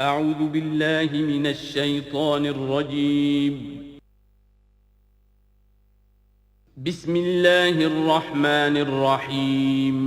اعوذ باللہ من الشیطان الرجیم بسم اللہ الرحمن الرحیم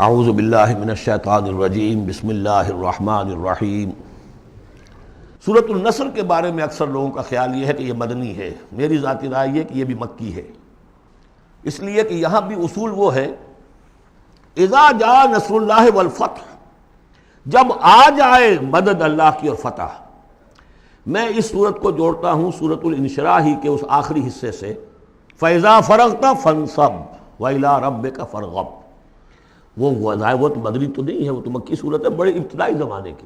اعوذ باللہ من الشیطان الرجیم بسم اللہ الرحمن الرحیم۔ سورۃ النصر کے بارے میں اکثر لوگوں کا خیال یہ ہے کہ یہ مدنی ہے، میری ذاتی رائے یہ کہ یہ بھی مکی ہے، اس لیے کہ یہاں بھی اصول وہ ہے اذا جاء نصر اللہ والفتح، جب آ جائے مدد اللہ کی اور فتح۔ میں اس سورت کو جوڑتا ہوں سورۃ الانشراح ہی کے اس آخری حصے سے، فَإِذَا فَرَغْتَ فَانصَبْ وَإِلَىٰ رَبِّكَ فَارْغَب۔ وہ تو مدنی تو نہیں ہے، وہ تو مکی صورت ہے، بڑے ابتدائی زمانے کی۔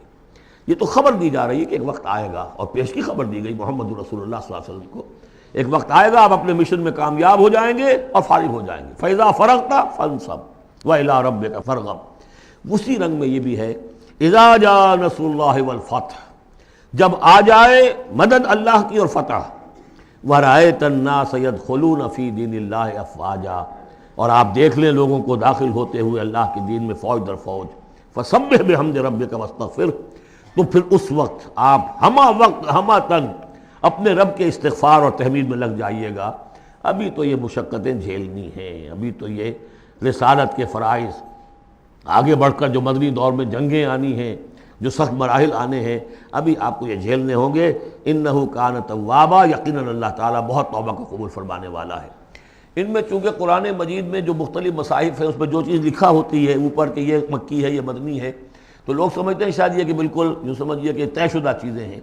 یہ تو خبر دی جا رہی ہے کہ ایک وقت آئے گا، اور پیش کی خبر دی گئی محمد رسول اللہ صلی اللہ علیہ وسلم کو، ایک وقت آئے گا آپ اپنے مشن میں کامیاب ہو جائیں گے اور فارغ ہو جائیں گے۔ فَإِذَا فَرَغْتَ فَانصَبْ وَإِلَىٰ رَبِّكَ فَارْغَب۔ اسی رنگ میں یہ بھی ہے اِذَا جَاءَ نَصْرُ اللَّهِ وَالْفَتْحُ، جب آ جائے مدد اللہ کی اور فتح۔ وَرَأَيْتَ النَّاسَ يَدْخُلُونَ فِي دِينِ اللَّهِ أَفْوَاجًا، اور آپ دیکھ لیں لوگوں کو داخل ہوتے ہوئے اللہ کے دین میں فوج در فوج۔ فَسَبِّحْ بِحَمْدِ رَبِّكَ وَاسْتَغْفِرْ، تو پھر اس وقت آپ ہمہ تن اپنے رب کے استغفار اور تحمید میں لگ جائیے گا۔ ابھی تو یہ مشقتیں جھیلنی ہیں، ابھی تو یہ رسالت کے فرائض، آگے بڑھ کر جو مدنی دور میں جنگیں آنی ہیں، جو سخت مراحل آنے ہیں، ابھی آپ کو یہ جھیلنے ہوں گے۔ اِنَّهُ كَانَ تَوَّابًا، یقیناً اللہ تعالیٰ بہت توبہ کو قبول فرمانے والا ہے۔ ان میں چونکہ قرآن مجید میں جو مختلف مصاحف ہیں اس میں جو چیز لکھا ہوتی ہے اوپر کہ یہ مکی ہے یہ مدنی ہے، تو لوگ سمجھتے ہیں شاید یہ کہ بالکل یوں سمجھیے کہ طے شدہ چیزیں ہیں،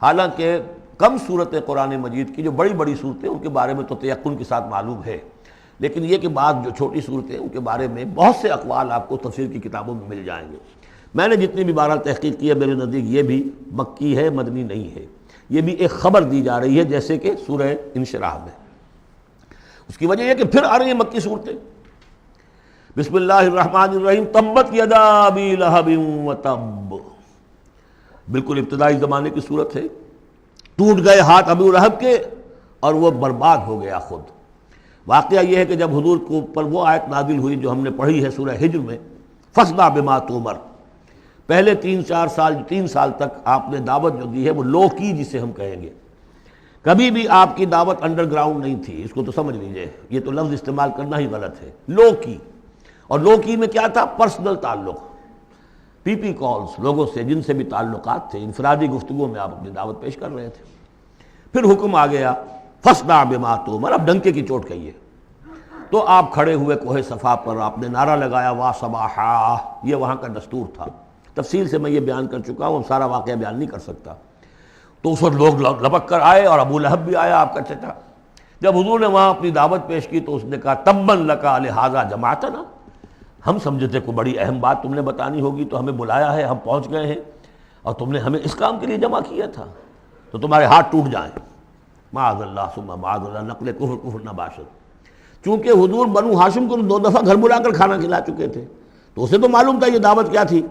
حالانکہ کم صورتیں قرآن مجید کی جو بڑی بڑی صورتیں ان کے بارے میں تو تیقن کے ساتھ معلوم ہے، لیکن یہ کہ بعض جو چھوٹی صورتیں ان کے بارے میں بہت سے اقوال آپ کو تفسیر کی کتابوں میں مل جائیں گے۔ میں نے جتنی بھی بہرحال تحقیق کی ہے، میرے نزدیک یہ بھی مکی ہے، مدنی نہیں ہے، یہ بھی ایک خبر دی جا رہی ہے جیسے کہ سورہ انشراح میں۔ اس کی وجہ یہ کہ پھر آ رہی ہیں مکی صورتیں۔ بسم اللہ الرحمن الرحیم، تبت یدا ابی لہب وتب، بالکل ابتدائی زمانے کی صورت ہے۔ ٹوٹ گئے ہاتھ ابو لہب کے اور وہ برباد ہو گیا خود۔ واقعہ یہ ہے کہ جب حضور کو پر وہ آیت نازل ہوئی جو ہم نے پڑھی ہے سورہ ہجر میں، فاصدع بما تؤمر، پہلے 3 سال تک آپ نے دعوت جو دی ہے وہ لو کی، جسے ہم کہیں گے، کبھی بھی آپ کی دعوت انڈر گراؤنڈ نہیں تھی، اس کو تو سمجھ لیجئے، یہ تو لفظ استعمال کرنا ہی غلط ہے، لو کی۔ اور لو کی میں کیا تھا؟ پرسنل تعلق، پی پی کالز، لوگوں سے جن سے بھی تعلقات تھے، انفرادی گفتگو میں آپ اپنی دعوت پیش کر رہے تھے۔ پھر حکم آ گیا فاصدع بما تؤمر، اب ڈنکے کی چوٹ کہیے۔ تو آپ کھڑے ہوئے کوہ صفا پر، آپ نے نعرہ لگایا وا صباحا، یہ وہاں کا دستور تھا، تفصیل سے میں یہ بیان کر چکا ہوں، سارا واقعہ بیان نہیں کر سکتا۔ تو اس وقت لوگ لپک کر آئے اور ابو لہب بھی آیا آپ کا چچا۔ جب حضور نے وہاں اپنی دعوت پیش کی تو اس نے کہا تباً لکا لہذا جمعتنا، ہم سمجھے تھے کوئی بڑی اہم بات تم نے بتانی ہوگی تو ہمیں بلایا ہے، ہم پہنچ گئے ہیں اور تم نے ہمیں اس کام کے لیے جمع کیا تھا، تو تمہارے ہاتھ ٹوٹ جائیں۔ معاذ اللہ ثم معاذ اللہ، نقل کفر نہ باشد۔ چونکہ حضور بنو ہاشم کو 2 دفعہ گھر بلا کر کھانا کھلا چکے تھے، تو اسے تو معلوم تھا یہ دعوت کیا تھی،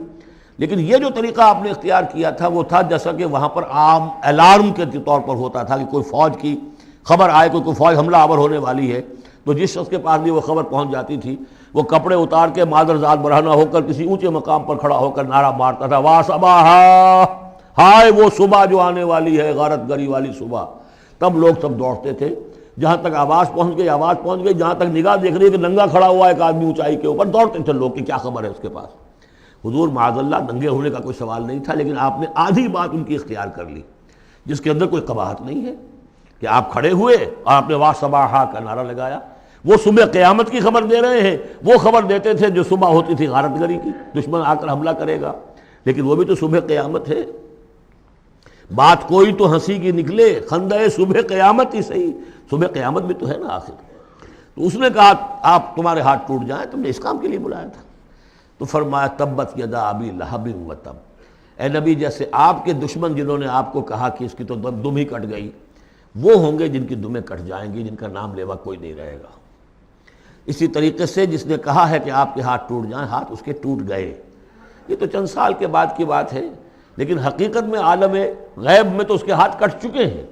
لیکن یہ جو طریقہ آپ نے اختیار کیا تھا وہ تھا جیسا کہ وہاں پر عام الارم کے طور پر ہوتا تھا کہ کوئی فوج کی خبر آئے، کوئی فوج حملہ آور ہونے والی ہے، تو جس شخص کے پاس بھی وہ خبر پہنچ جاتی تھی وہ کپڑے اتار کے مادر ذات برہنہ ہو کر کسی اونچے مقام پر کھڑا ہو کر نعرہ مارتا تھا وا صباحا، ہائے وہ صبح جو آنے والی ہے، غارت گری والی صبح۔ تب لوگ سب دوڑتے تھے، جہاں تک آواز پہنچ گئی، جہاں تک نگاہ دیکھ رہی ہے کہ ننگا کھڑا ہوا ہے ایک آدمی اونچائی کے اوپر، دوڑتے تھے لوگ کہ کیا خبر ہے اس کے پاس۔ حضور معاذ اللہ ننگے ہونے کا کوئی سوال نہیں تھا، لیکن آپ نے آدھی بات ان کی اختیار کر لی جس کے اندر کوئی قباحت نہیں ہے، کہ آپ کھڑے ہوئے اور آپ نے وا صباحا کا نعرہ لگایا۔ وہ صبح قیامت کی خبر دے رہے ہیں، وہ خبر دیتے تھے جو صبح ہوتی تھی غارت گری کی، دشمن آ کر حملہ کرے گا، لیکن وہ بھی تو صبح قیامت ہے۔ بات کوئی تو ہنسی کی نکلے، خندہ صبح قیامت ہی صحیح، صبح قیامت بھی تو ہے نا آخر۔ تو اس نے کہا آپ تمہارے ہاتھ ٹوٹ جائیں، تم نے اس کام کے لیے بلایا تھا۔ تو فرمایا تبت یدا ابی لہب وتب، اے نبی جیسے آپ کے دشمن جنہوں نے آپ کو کہا کہ اس کی تو دم ہی کٹ گئی، وہ ہوں گے جن کی دمیں کٹ جائیں گی، جن کا نام لیوا کوئی نہیں رہے گا۔ اسی طریقے سے جس نے کہا ہے کہ آپ کے ہاتھ ٹوٹ جائیں، ہاتھ اس کے ٹوٹ گئے۔ یہ تو چند سال کے بعد کی بات ہے، لیکن حقیقت میں عالم غیب میں تو اس کے ہاتھ کٹ چکے ہیں،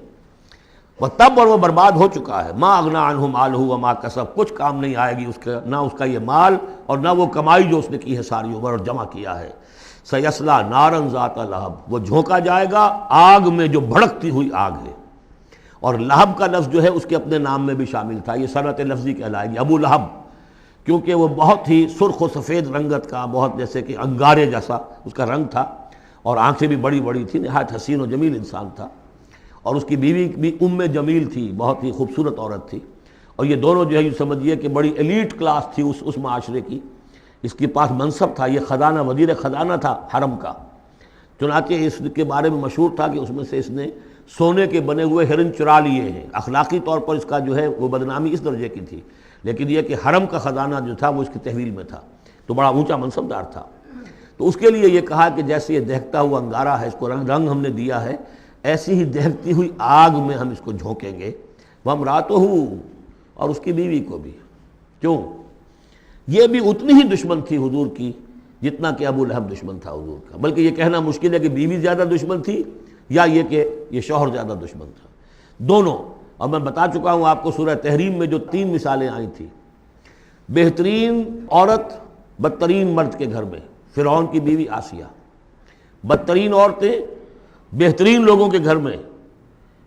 وہ تب اور وہ برباد ہو چکا ہے۔ ما اغنی عنہ مالہ وما کسب، کچھ کام نہیں آئے گی اس کا، نہ اس کا یہ مال اور نہ وہ کمائی جو اس نے کی ہے ساری عمر اور جمع کیا ہے۔ سیصلی نارا ذات لہب، وہ جھونکا جائے گا آگ میں جو بھڑکتی ہوئی آگ ہے۔ اور لہب کا لفظ جو ہے اس کے اپنے نام میں بھی شامل تھا، یہ صنعت لفظی کہلائے گی، ابو لہب، کیونکہ وہ بہت ہی سرخ و سفید رنگت کا، بہت جیسے کہ انگارے جیسا اس کا رنگ تھا، اور آنکھیں بھی بڑی بڑی تھیں، نہایت حسین و جمیل انسان تھا، اور اس کی بیوی بھی جمیل تھی، بہت ہی خوبصورت عورت تھی، اور یہ دونوں جو ہے یہ سمجھیے کہ بڑی ایلیٹ کلاس تھی اس معاشرے کی، اس کے پاس منصب تھا، یہ خزانہ وزیر خزانہ تھا حرم کا، چنانچہ اس کے بارے میں مشہور تھا کہ اس میں سے اس نے سونے کے بنے ہوئے ہرن چرا لیے ہیں۔ اخلاقی طور پر اس کا جو ہے وہ بدنامی اس درجے کی تھی، لیکن یہ کہ حرم کا خزانہ جو تھا وہ اس کی تحویل میں تھا، تو بڑا اونچا منصب دار تھا۔ تو اس کے لیے یہ کہا کہ جیسے یہ دہکتا ہوا انگارہ ہے، اس کو رنگ ہم نے دیا ہے، ایسی ہی دہکتی ہوئی آگ میں ہم اس کو جھونکیں گے، وامرأتہ، اور اس کی بیوی کو بھی۔ کیوں؟ یہ بھی اتنی ہی دشمن تھی حضور کی جتنا کہ ابو لہب دشمن تھا حضور کا، بلکہ یہ کہنا مشکل ہے کہ بیوی زیادہ دشمن تھی یا یہ کہ یہ شوہر زیادہ دشمن تھا، دونوں۔ اور میں بتا چکا ہوں آپ کو سورہ تحریم میں جو 3 مثالیں آئی تھیں، بہترین عورت بدترین مرد کے گھر میں، فرعون کی بیوی آسیہ، بدترین عورتیں بہترین لوگوں کے گھر میں،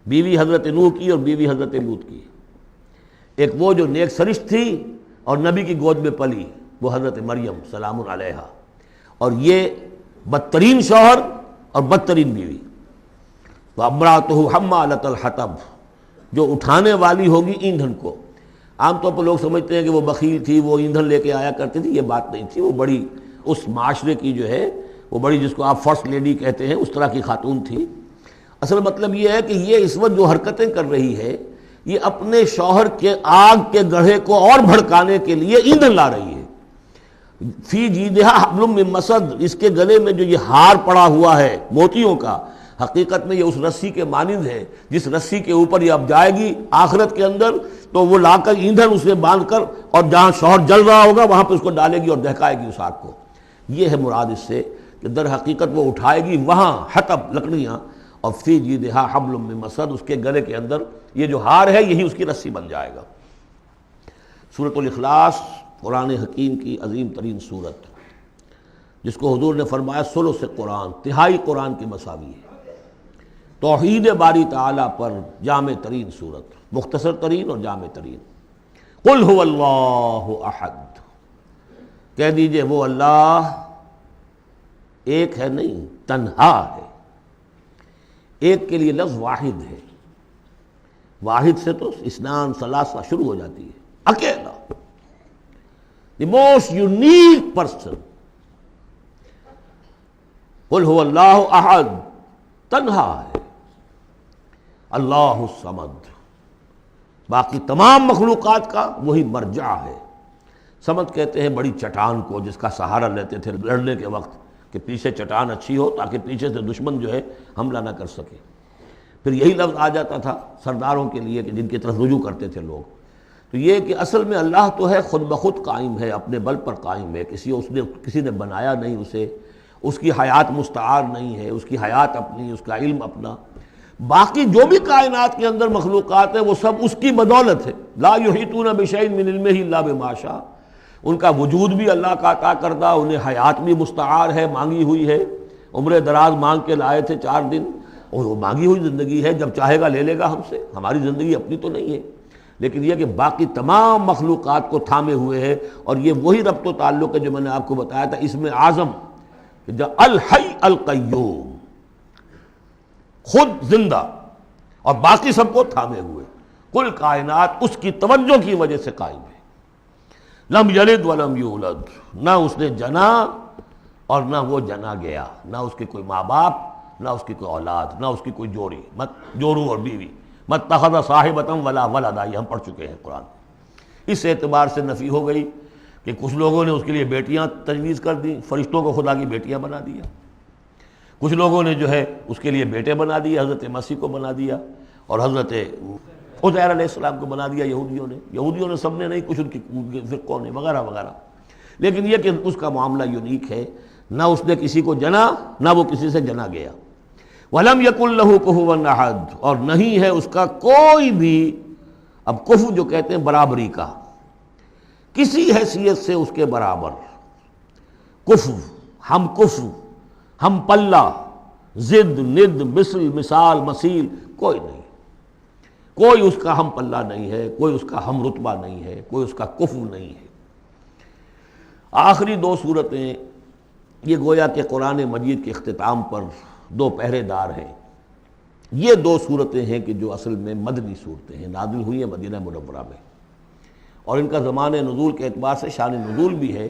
بیوی حضرت نوح کی اور بیوی حضرت لوط کی، ایک وہ جو نیک سرشت تھی اور نبی کی گود میں پلی، وہ حضرت مریم سلام علیہا، اور یہ بدترین شوہر اور بدترین بیوی۔ وامرأتہ حمالۃ الحطب، جو اٹھانے والی ہوگی ایندھن کو۔ عام طور پر لوگ سمجھتے ہیں کہ وہ بخیل تھی، وہ ایندھن لے کے آیا کرتی تھی، یہ بات نہیں تھی، وہ بڑی اس معاشرے کی جو ہے وہ بڑی، جس کو آپ فرسٹ لیڈی کہتے ہیں، اس طرح کی خاتون تھی۔ اصل مطلب یہ ہے کہ یہ اس وقت جو حرکتیں کر رہی ہے، یہ اپنے شوہر کے آگ کے گڑھے کو اور بھڑکانے کے لیے ایندھن لا رہی ہے۔ فی جیدہا حبل من مسد، اس کے گلے میں جو یہ ہار پڑا ہوا ہے موتیوں کا، حقیقت میں یہ اس رسی کے مانند ہے جس رسی کے اوپر یہ اب جائے گی آخرت کے اندر، تو وہ لا کر ایندھن اسے باندھ کر، اور جہاں شوہر جل رہا ہوگا وہاں پہ اس کو ڈالے گی اور دہکائے گی اس آگ کو۔ یہ ہے مراد اس سے کہ در حقیقت وہ اٹھائے گی وہاں حطب لکڑیاں، اور فی جیدہا حبل من مسد، اس کے گلے کے اندر یہ جو ہار ہے یہی اس کی رسی بن جائے گا۔ سورۃ الاخلاص قرآن حکیم کی عظیم ترین سورت، جس کو حضور نے فرمایا ثلث قرآن، تہائی قرآن کی مساوی ہے، توحید باری تعالیٰ پر جامع ترین سورت، مختصر ترین اور جامع ترین۔ قل هو اللہ احد، کہہ دیجئے وہ اللہ ایک ہے، نہیں تنہا ہے۔ ایک کے لیے لفظ واحد ہے، واحد سے تو اثنان ثلاثہ شروع ہو جاتی ہے، اکیلا، دی موسٹ یونیک پرسن۔ قل هو اللہ احد، تنہا ہے، اللہ الصمد، باقی تمام مخلوقات کا وہی مرجع ہے۔ صمد کہتے ہیں بڑی چٹان کو، جس کا سہارا لیتے تھے لڑنے کے وقت، کہ پیچھے چٹان اچھی ہو تاکہ پیچھے سے دشمن جو ہے حملہ نہ کر سکے۔ پھر یہی لفظ آ جاتا تھا سرداروں کے لیے کہ جن کی طرف رجوع کرتے تھے لوگ۔ تو یہ کہ اصل میں اللہ تو ہے خود بخود قائم ہے، اپنے بل پر قائم ہے، کسی نے بنایا نہیں اسے، اس کی حیات مستعار نہیں ہے، اس کی حیات اپنی، اس کا علم اپنا۔ باقی جو بھی کائنات کے اندر مخلوقات ہیں وہ سب اس کی بدولت ہے۔ لا یحیطون بشیء من علمہ الا بما شاء، ان کا وجود بھی اللہ کا عطا کردہ، انہیں حیات بھی مستعار ہے، مانگی ہوئی ہے، عمر دراز مانگ کے لائے تھے 4 دن، اور وہ مانگی ہوئی زندگی ہے، جب چاہے گا لے لے گا ہم سے، ہماری زندگی اپنی تو نہیں ہے، لیکن یہ کہ باقی تمام مخلوقات کو تھامے ہوئے ہے۔ اور یہ وہی ربط و تعلق ہے جو میں نے آپ کو بتایا تھا اسم اعظم، کہ جو الحی القیوم، خود زندہ اور باقی سب کو تھامے ہوئے، کل کائنات اس کی توجہ کی وجہ سے قائم ہے۔ لم یلد ولم یولد، نہ اس نے جنا اور نہ وہ جنا گیا، نہ اس کے کوئی ماں باپ، نہ اس کی کوئی اولاد، نہ اس کی کوئی جوڑی، مت جورو اور بیوی، مت اتخذ صاحبۃ ولا ولدا، یہ ہم پڑھ چکے ہیں قرآن۔ اس اعتبار سے نفی ہو گئی کہ کچھ لوگوں نے اس کے لیے بیٹیاں تجویز کر دی، فرشتوں کو خدا کی بیٹیاں بنا دیا۔ کچھ لوگوں نے جو ہے اس کے لیے بیٹے بنا دیے، حضرت مسیح کو بنا دیا اور حضرت عزیر علیہ السلام کو بنا دیا یہودیوں نے سب نے نہیں، کچھ ان کی فرقوں نے وغیرہ وغیرہ. لیکن یہ کہ اس کا معاملہ یونیک ہے، نہ اس نے کسی کو جنا نہ وہ کسی سے جنا گیا. وَلَمْ يَكُنْ لَهُ كُفُوًا أَحَدٌ، اور نہیں ہے اس کا کوئی بھی، اب کفو جو کہتے ہیں برابری کا، کسی حیثیت سے اس کے برابر. کفو، ہم پلہ، ضد، ند، مثل، مثال، مثیل، کوئی نہیں. کوئی اس کا ہم پلہ نہیں ہے، کوئی اس کا ہم رتبہ نہیں ہے، کوئی اس کا کفو نہیں ہے. آخری دو صورتیں یہ گویا کہ قرآن مجید کے اختتام پر دو پہرے دار ہیں. یہ دو صورتیں ہیں کہ جو اصل میں مدنی صورتیں ہیں، نازل ہوئی ہیں مدینہ منورہ میں، اور ان کا زمان نزول کے اعتبار سے شان نزول بھی ہے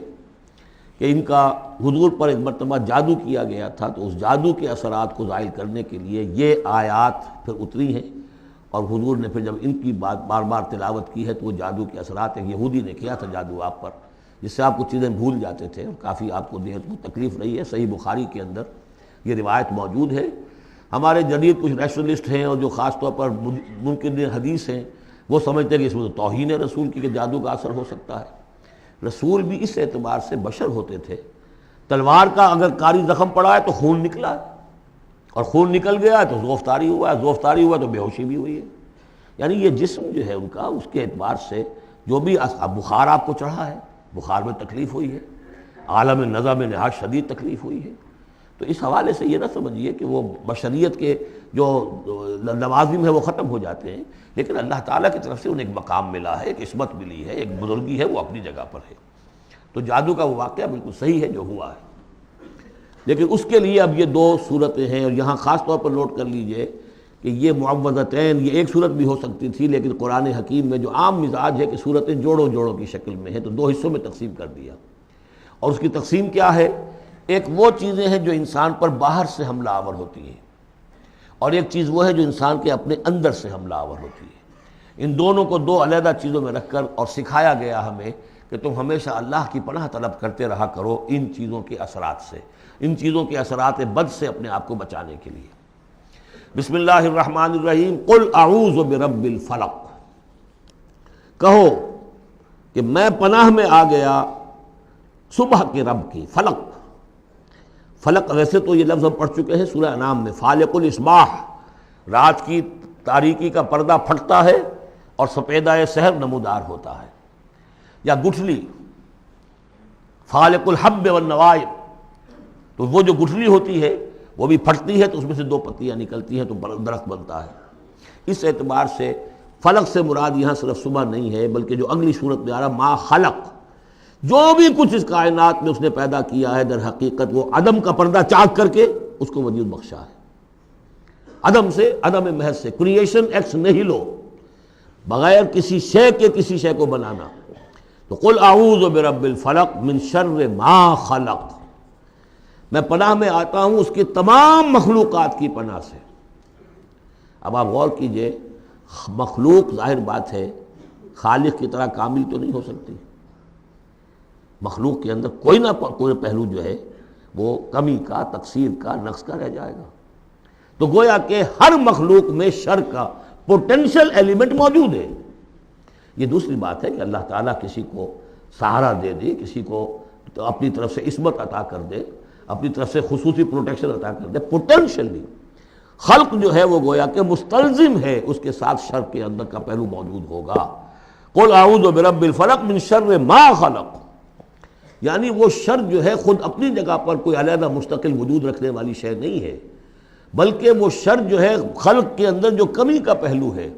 کہ ان کا حضور پر ایک مرتبہ جادو کیا گیا تھا، تو اس جادو کے اثرات کو زائل کرنے کے لیے یہ آیات پھر اتری ہیں. اور حضور نے پھر جب ان کی بات بار بار تلاوت کی ہے تو وہ جادو کے اثرات، ایک یہودی نے کیا تھا جادو آپ پر، جس سے آپ کو چیزیں بھول جاتے تھے، اور کافی آپ کو دیہت کو تکلیف رہی ہے. صحیح بخاری کے اندر یہ روایت موجود ہے. ہمارے جدید کچھ ریشنلسٹ ہیں اور جو خاص طور پر منکر حدیث ہیں، وہ سمجھتے ہیں کہ اس میں تو توہین رسول کی کہ جادو کا اثر ہو سکتا ہے. رسول بھی اس اعتبار سے بشر ہوتے تھے. تلوار کا اگر کاری زخم پڑا ہے تو خون نکلا ہے، اور خون نکل گیا ہے تو زوفتاری ہوا ہے، زوفتاری ہوا تو بے ہوشی بھی ہوئی ہے. یعنی یہ جسم جو ہے ان کا، اس کے اعتبار سے جو بھی بخار آپ کو چڑھا ہے، بخار میں تکلیف ہوئی ہے، عالم نزع میں نہایت شدید تکلیف ہوئی ہے. تو اس حوالے سے یہ نہ سمجھیے کہ وہ بشریت کے جو لوازم ہے وہ ختم ہو جاتے ہیں، لیکن اللہ تعالیٰ کی طرف سے انہیں ایک مقام ملا ہے، ایک عصمت ملی ہے، ایک بزرگی ہے، وہ اپنی جگہ پر ہے. تو جادو کا وہ واقعہ بالکل صحیح ہے جو ہوا ہے. لیکن اس کے لیے اب یہ دو صورتیں ہیں، اور یہاں خاص طور پر نوٹ کر لیجئے کہ یہ معوذتین، یہ ایک صورت بھی ہو سکتی تھی، لیکن قرآن حکیم میں جو عام مزاج ہے کہ صورتیں جوڑوں جوڑوں کی شکل میں ہیں، تو دو حصوں میں تقسیم کر دیا. اور اس کی تقسیم کیا ہے؟ ایک وہ چیزیں ہیں جو انسان پر باہر سے حملہ آور ہوتی ہیں، اور ایک چیز وہ ہے جو انسان کے اپنے اندر سے حملہ آور ہوتی ہے. ان دونوں کو دو علیحدہ چیزوں میں رکھ کر اور سکھایا گیا ہمیں کہ تم ہمیشہ اللہ کی پناہ طلب کرتے رہا کرو ان چیزوں کے اثرات سے، ان چیزوں کے اثرات بد سے اپنے آپ کو بچانے کے لیے. بسم اللہ الرحمن الرحیم. قل اعوذ برب الفلق، کہو کہ میں پناہ میں آ گیا صبح کے رب کی. فلق، فلق ویسے تو یہ لفظ ہم پڑھ چکے ہیں سورہ انعام میں. فالق الاصباح، رات کی تاریکی کا پردہ پھٹتا ہے اور سپیدہ سحر نمودار ہوتا ہے. یا گٹھلی، فالق الحب والنوائب، تو وہ جو گٹھلی ہوتی ہے وہ بھی پھٹتی ہے تو اس میں سے دو پتیاں نکلتی ہیں تو درخت بنتا ہے. اس اعتبار سے فلق سے مراد یہاں صرف صبح نہیں ہے، بلکہ جو اگلی صورت میں آ رہا ما خلق، جو بھی کچھ اس کائنات میں اس نے پیدا کیا ہے در حقیقت وہ عدم کا پردہ چاک کر کے اس کو وجود بخشا ہے. عدم سے، عدم محض سے، کریشن ایکس نیہیلو، بغیر کسی شے کے کسی شے کو بنانا. تو قل اعوذ برب الفلق من شر ما خلق، میں پناہ میں آتا ہوں اس کی تمام مخلوقات کی پناہ سے. اب آپ غور کیجئے، مخلوق ظاہر بات ہے خالق کی طرح کامل تو نہیں ہو سکتی. مخلوق کے اندر کوئی نہ کوئی پہلو جو ہے وہ کمی کا، تقصیر کا، نقص کا رہ جائے گا. تو گویا کہ ہر مخلوق میں شر کا پوٹینشل ایلیمنٹ موجود ہے. یہ دوسری بات ہے کہ اللہ تعالیٰ کسی کو سہارا دے دے، کسی کو اپنی طرف سے عصمت عطا کر دے، اپنی طرف سے خصوصی پروٹیکشن عطا کر دے. پوٹینشلی خلق جو ہے وہ گویا کہ مستلزم ہے، اس کے ساتھ شر کے اندر کا پہلو موجود ہوگا. قل اعوذ برب الفلق من شر ما خلق، یعنی وہ شر جو ہے خود اپنی جگہ پر کوئی علیحدہ مستقل وجود رکھنے والی شے نہیں ہے، بلکہ وہ شر جو ہے خلق کے اندر جو کمی کا پہلو ہے.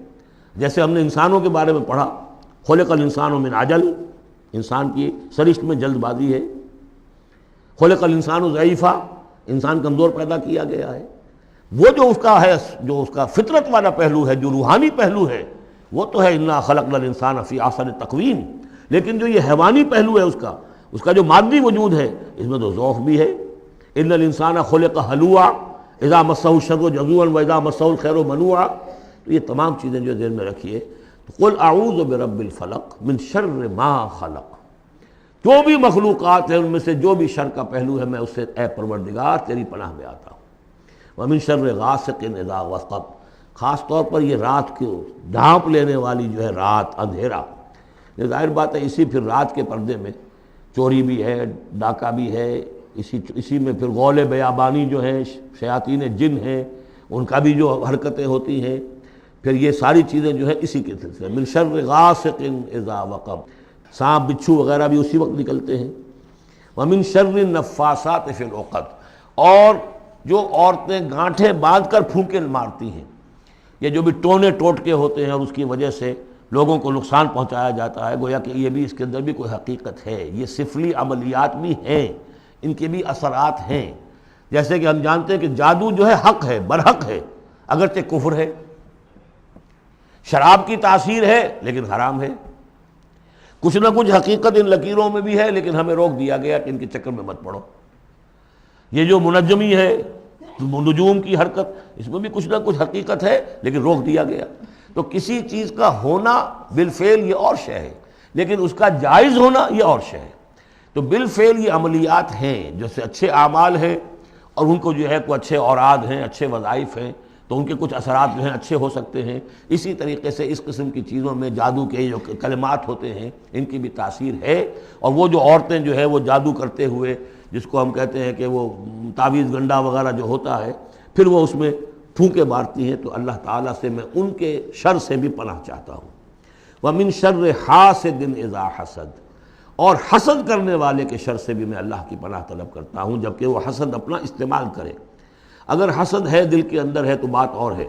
جیسے ہم نے انسانوں کے بارے میں پڑھا، خلق الانسان من عجل، انسان کی سرشت میں جلد بازی ہے. خلق الانسان ضعیفا، انسان کمزور پیدا کیا گیا ہے. وہ جو اس کا ہے، جو اس کا فطرت والا پہلو ہے، جو روحانی پہلو ہے، وہ تو ہے انا خلقنا الانسان فی احسن تقویم. لیکن جو یہ حیوانی پہلو ہے اس کا جو مادی وجود ہے، اس میں تو ذوق بھی ہے. ان الانسان خلق ہلوعا اذا مسہ الشر جزوعا واذا مسہ الخیر منوعا. تو یہ تمام چیزیں جو ذہن میں رکھیے. قل اعوذ برب الفلق من شر ما خلق، جو بھی مخلوقات ہیں ان میں سے جو بھی شر کا پہلو ہے میں اس سے اے پروردگار تیری پناہ میں آتا ہوں. ومن شر غاسق اذا وقب، خاص طور پر یہ رات کو ڈھانپ لینے والی جو ہے رات، اندھیرا، یہ ظاہر بات ہے اسی پھر رات کے پردے میں چوری بھی ہے، ڈاکہ بھی ہے، اسی میں پھر غول بیابانی جو ہیں، شیاطین جن ہیں، ان کا بھی جو حرکتیں ہوتی ہیں، پھر یہ ساری چیزیں جو ہے اسی کے سلسلے من شر غاسق اذا وقب، سانپ بچھو وغیرہ بھی اسی وقت نکلتے ہیں، ومن شر النفاثات فی العقد، اور جو عورتیں گانٹھیں باندھ کر پھونکے مارتی ہیں، یہ جو بھی ٹونے ٹوٹکے ہوتے ہیں اور اس کی وجہ سے لوگوں کو نقصان پہنچایا جاتا ہے، گویا کہ یہ بھی اس کے اندر بھی کوئی حقیقت ہے، یہ سفلی عملیات بھی ہیں، ان کے بھی اثرات ہیں۔ جیسے کہ ہم جانتے ہیں کہ جادو جو ہے حق ہے، برحق ہے، اگرچہ کفر ہے، شراب کی تاثیر ہے لیکن حرام ہے، کچھ نہ کچھ حقیقت ان لکیروں میں بھی ہے، لیکن ہمیں روک دیا گیا کہ ان کے چکر میں مت پڑو۔ یہ جو منجمی ہے، نجوم کی حرکت، اس میں بھی کچھ نہ کچھ حقیقت ہے لیکن روک دیا گیا۔ تو کسی چیز کا ہونا بالفعل یہ اور شے ہے، لیکن اس کا جائز ہونا یہ اور شے ہے۔ تو بالفعل یہ عملیات ہیں جیسے اچھے اعمال ہیں، اور ان کو جو ہے کوئی اچھے اوراد ہیں، اچھے وظائف ہیں، تو ان کے کچھ اثرات جو ہیں اچھے ہو سکتے ہیں۔ اسی طریقے سے اس قسم کی چیزوں میں جادو کے جو کلمات ہوتے ہیں ان کی بھی تاثیر ہے، اور وہ جو عورتیں جو ہے وہ جادو کرتے ہوئے، جس کو ہم کہتے ہیں کہ وہ تعویذ گنڈا وغیرہ جو ہوتا ہے، پھر وہ اس میں پھونکے مارتی ہیں، تو اللہ تعالیٰ سے میں ان کے شر سے بھی پناہ چاہتا ہوں۔ وَمِن شَرِّ حَاسِدٍ إِذَا حَسَدَ، اور حسد کرنے والے کے شر سے بھی میں اللہ کی پناہ طلب کرتا ہوں، جبکہ وہ حسد اپنا استعمال کرے۔ اگر حسد ہے دل کے اندر ہے تو بات اور ہے،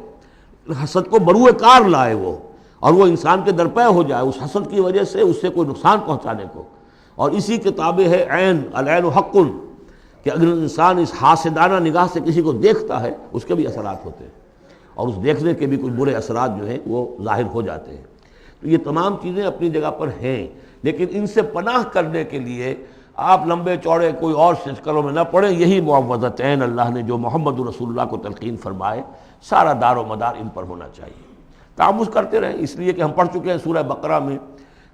حسد کو بروئے کار لائے وہ، اور وہ انسان کے درپے ہو جائے اس حسد کی وجہ سے اس سے کوئی نقصان پہنچانے کو، اور اسی کے تابع ہے عین، العین حق، کہ اگر انسان اس حاسدانہ نگاہ سے کسی کو دیکھتا ہے اس کے بھی اثرات ہوتے ہیں، اور اس دیکھنے کے بھی کچھ برے اثرات جو ہیں وہ ظاہر ہو جاتے ہیں۔ تو یہ تمام چیزیں اپنی جگہ پر ہیں، لیکن ان سے پناہ کرنے کے لیے آپ لمبے چوڑے کوئی اور سلسلوں میں نہ پڑیں، یہی معوذتین اللہ نے جو محمد رسول اللہ کو تلقین فرمائے، سارا دار و مدار ان پر ہونا چاہیے۔ تعوذ کرتے رہیں، اس لیے کہ ہم پڑھ چکے ہیں سورہ بقرہ میں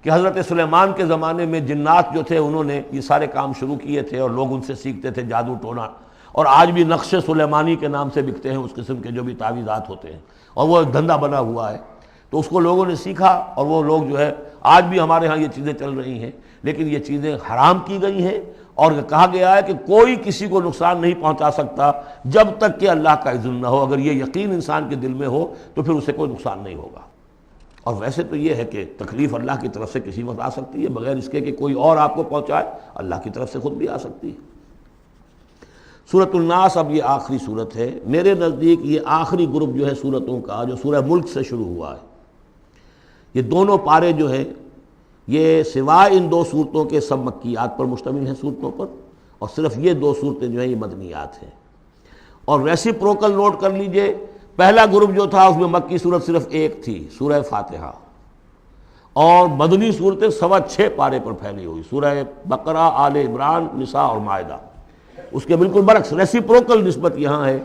کہ حضرت سلیمان کے زمانے میں جنات جو تھے انہوں نے یہ سارے کام شروع کیے تھے، اور لوگ ان سے سیکھتے تھے جادو ٹونا، اور آج بھی نقش سلیمانی کے نام سے بکتے ہیں اس قسم کے جو بھی تعویذات ہوتے ہیں، اور وہ ایک دھندا بنا ہوا ہے۔ تو اس کو لوگوں نے سیکھا، اور وہ لوگ جو ہے آج بھی ہمارے ہاں یہ چیزیں چل رہی ہیں، لیکن یہ چیزیں حرام کی گئی ہیں، اور کہا گیا ہے کہ کوئی کسی کو نقصان نہیں پہنچا سکتا جب تک کہ اللہ کا اذن نہ ہو۔ اگر یہ یقین انسان کے دل میں ہو تو پھر اسے کوئی نقصان نہیں ہوگا۔ اور ویسے تو یہ ہے کہ تکلیف اللہ کی طرف سے کسی وقت آ سکتی ہے، بغیر اس کے کہ کوئی اور آپ کو پہنچائے، اللہ کی طرف سے خود بھی آ سکتی ہے۔ سورۃ الناس اب یہ آخری سورت ہے، میرے نزدیک یہ آخری گروپ جو ہے سورتوں کا جو سورہ ملک سے شروع ہوا ہے۔ یہ دونوں پارے جو ہیں یہ سوائے ان دو صورتوں کے سب مکیات پر مشتمل ہیں صورتوں پر، اور صرف یہ دو صورتیں جو ہیں یہ مدنیات ہیں۔ اور ریسیپروکل نوٹ کر لیجئے، پہلا گروپ جو تھا اس میں مکی صورت صرف ایک تھی، سورہ فاتحہ، اور مدنی صورتیں 6.25 پارے پر پھیلی ہوئی، سورہ بقرہ، آل عمران، نساء اور مائدہ۔ اس کے بالکل برعکس ریسیپروکل نسبت یہاں ہے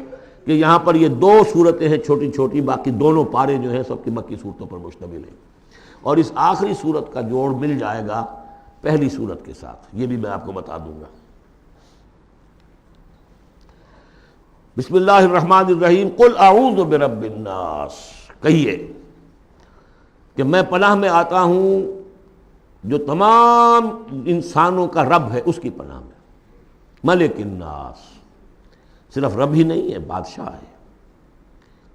کہ یہاں پر یہ دو صورتیں ہیں چھوٹی چھوٹی، باقی دونوں پارے جو ہیں سب کی مکی صورتوں پر مشتمل ہیں، اور اس آخری صورت کا جوڑ مل جائے گا پہلی صورت کے ساتھ، یہ بھی میں آپ کو بتا دوں گا۔ بسم اللہ الرحمن الرحیم، قل اعوذ برب الناس، کہیے کہ میں پناہ میں آتا ہوں جو تمام انسانوں کا رب ہے اس کی پناہ میں۔ ملک الناس، صرف رب ہی نہیں ہے، بادشاہ ہے،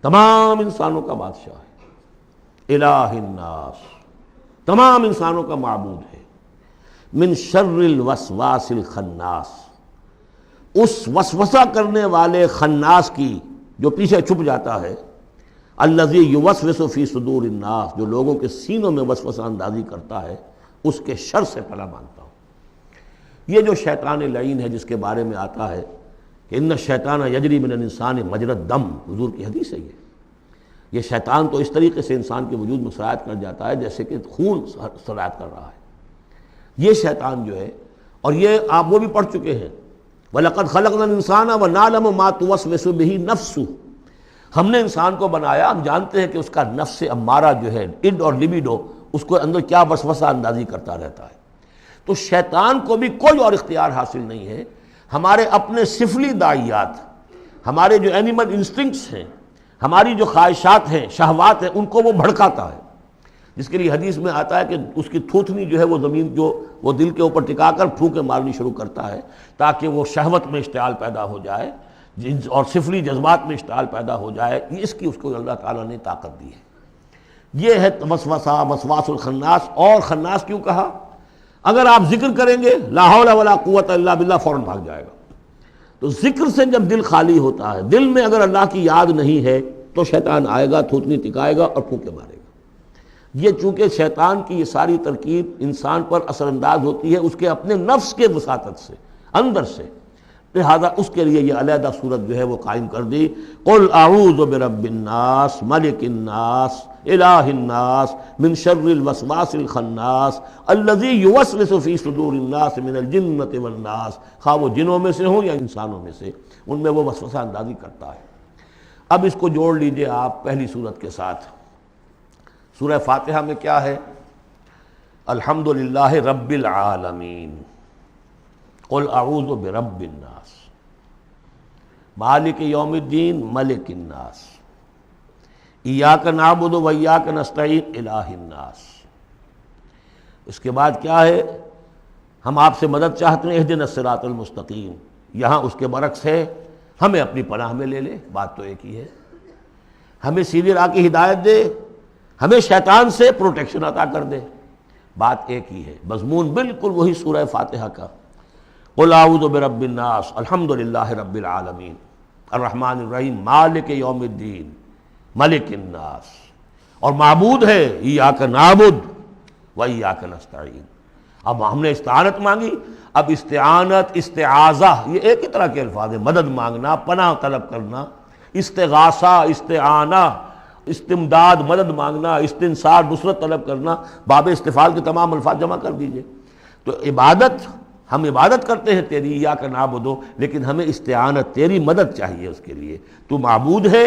تمام انسانوں کا بادشاہ ہے۔ الہ الناس، تمام انسانوں کا معبود ہے۔ من شر الوسواس الخناس، اس وسوسہ کرنے والے خناس کی جو پیچھے چھپ جاتا ہے، الذی یوسوس فی صدور الناس، جو لوگوں کے سینوں میں وسوسہ اندازی کرتا ہے، اس کے شر سے پناہ مانگتا ہوں۔ یہ جو شیطان لعین ہے جس کے بارے میں آتا ہے کہ ان الشیطان یجری من الانسان مجری الدم، حضور کی حدیث ہے یہ شیطان تو اس طریقے سے انسان کے وجود میں سرایت کر جاتا ہے جیسے کہ خون سرایت کر رہا ہے۔ یہ شیطان جو ہے، اور یہ آپ وہ بھی پڑھ چکے ہیں، وَلَقَدْ خَلَقْنَا الْإِنسَانَ وَنَعْلَمُ مَا تُوَسْوِسُ بِهِ نَفْسُهُ، ہم نے انسان کو بنایا، ہم جانتے ہیں کہ اس کا نفس امارہ جو ہے، اڈ اور لبیڈو، اس کو اندر کیا وسوسہ اندازی کرتا رہتا ہے۔ تو شیطان کو بھی کوئی اور اختیار حاصل نہیں ہے، ہمارے اپنے سفلی داعیات ہمارے جو اینیمل انسٹنکٹس ہیں، ہماری جو خواہشات ہیں، شہوات ہیں، ان کو وہ بھڑکاتا ہے، جس کے لیے حدیث میں آتا ہے کہ اس کی تھوتنی جو ہے وہ زمین جو وہ دل کے اوپر ٹکا کر پھونکے مارنی شروع کرتا ہے تاکہ وہ شہوت میں اشتعال پیدا ہو جائے اور سفلی جذبات میں اشتعال پیدا ہو جائے. اس کی اس کو اللہ تعالیٰ نے طاقت دی ہے. یہ ہے وسوسہ، وسواس الخناس. اور خناس کیوں کہا؟ اگر آپ ذکر کریں گے لا حول ولا قوت الا باللہ فوراً بھاگ جائے گا. تو ذکر سے جب دل خالی ہوتا ہے، دل میں اگر اللہ کی یاد نہیں ہے تو شیطان آئے گا، تھوتنی ٹکائے گا اور پھونکے مارے گا. یہ چونکہ شیطان کی یہ ساری ترکیب انسان پر اثر انداز ہوتی ہے اس کے اپنے نفس کے وساطت سے، اندر سے، لہذا اس کے لیے یہ علیحدہ صورت جو ہے وہ قائم کر دی. قل اعوذ برب الناس ملک الناس الہ الناس من شر الوسواس الخناس الذی یوسوس فی صدور الناس من الجنۃ والناس. خواہ وہ جنوں میں سے ہوں یا انسانوں میں سے، ان میں وہ وسوسہ اندازی کرتا ہے. اب اس کو جوڑ لیجئے آپ پہلی صورت کے ساتھ. سورہ فاتحہ میں کیا ہے؟ الحمدللہ رب العالمین، قل اعوذ برب الناس، مالک یوم الدین، ملک الناس، ایاک نعبد و ایاک نستعین، الہ الناس. اس کے بعد کیا ہے؟ ہم آپ سے مدد چاہتے ہیں، اہدنا الصراط المستقیم. یہاں اس کے برعکس ہے، ہمیں اپنی پناہ میں لے لے. بات تو ایک ہی ہے، ہمیں سیدھی راہ کی ہدایت دے، ہمیں شیطان سے پروٹیکشن عطا کر دے. بات ایک ہی ہے، مضمون بالکل وہی سورہ فاتحہ کا. قل اعوذ برب الناس، الحمدللہ رب العالمین، الرحمن الرحیم، مالک یوم الدین، ملک الناس. اور معبود ہے ایاک نعبد و ایاک نستعین. اب ہم نے استعانت مانگی. اب استعانت، استعاذہ، یہ ایک ہی طرح کے الفاظ ہیں. مدد مانگنا، پناہ طلب کرنا، استغاثہ، استعانہ، استمداد، مدد مانگنا، استنصار، نصرت طلب کرنا. باب استفعال کے تمام الفاظ جمع کر دیجئے. تو عبادت، ہم عبادت کرتے ہیں تیری، ایاک نعبد، لیکن ہمیں استعانت، تیری مدد چاہیے اس کے لیے. تو معبود ہے،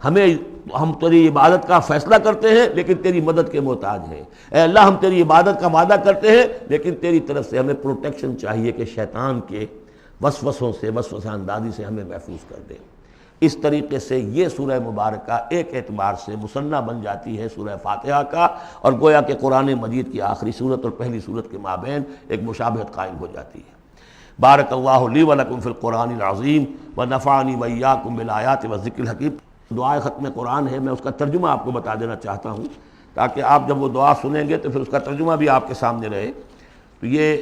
ہم تیری عبادت کا فیصلہ کرتے ہیں لیکن تیری مدد کے محتاج ہیں. اے اللہ، ہم تیری عبادت کا وعدہ کرتے ہیں لیکن تیری طرف سے ہمیں پروٹیکشن چاہیے کہ شیطان کے وسوسوں سے، وسوسہ اندازی سے ہمیں محفوظ کر دے. اس طریقے سے یہ سورہ مبارکہ ایک اعتبار سے مثنیٰ بن جاتی ہے سورہ فاتحہ کا، اور گویا کہ قرآن مجید کی آخری صورت اور پہلی صورت کے مابین ایک مشابہت قائم ہو جاتی ہے. بارک اللہ لی ولکم فی القرآن العظیم ونفعنی وایاکم بالآیات والذکر الحکیم. دعائے ختم قرآن ہے، میں اس کا ترجمہ آپ کو بتا دینا چاہتا ہوں تاکہ آپ جب وہ دعا سنیں گے تو پھر اس کا ترجمہ بھی آپ کے سامنے رہے. تو یہ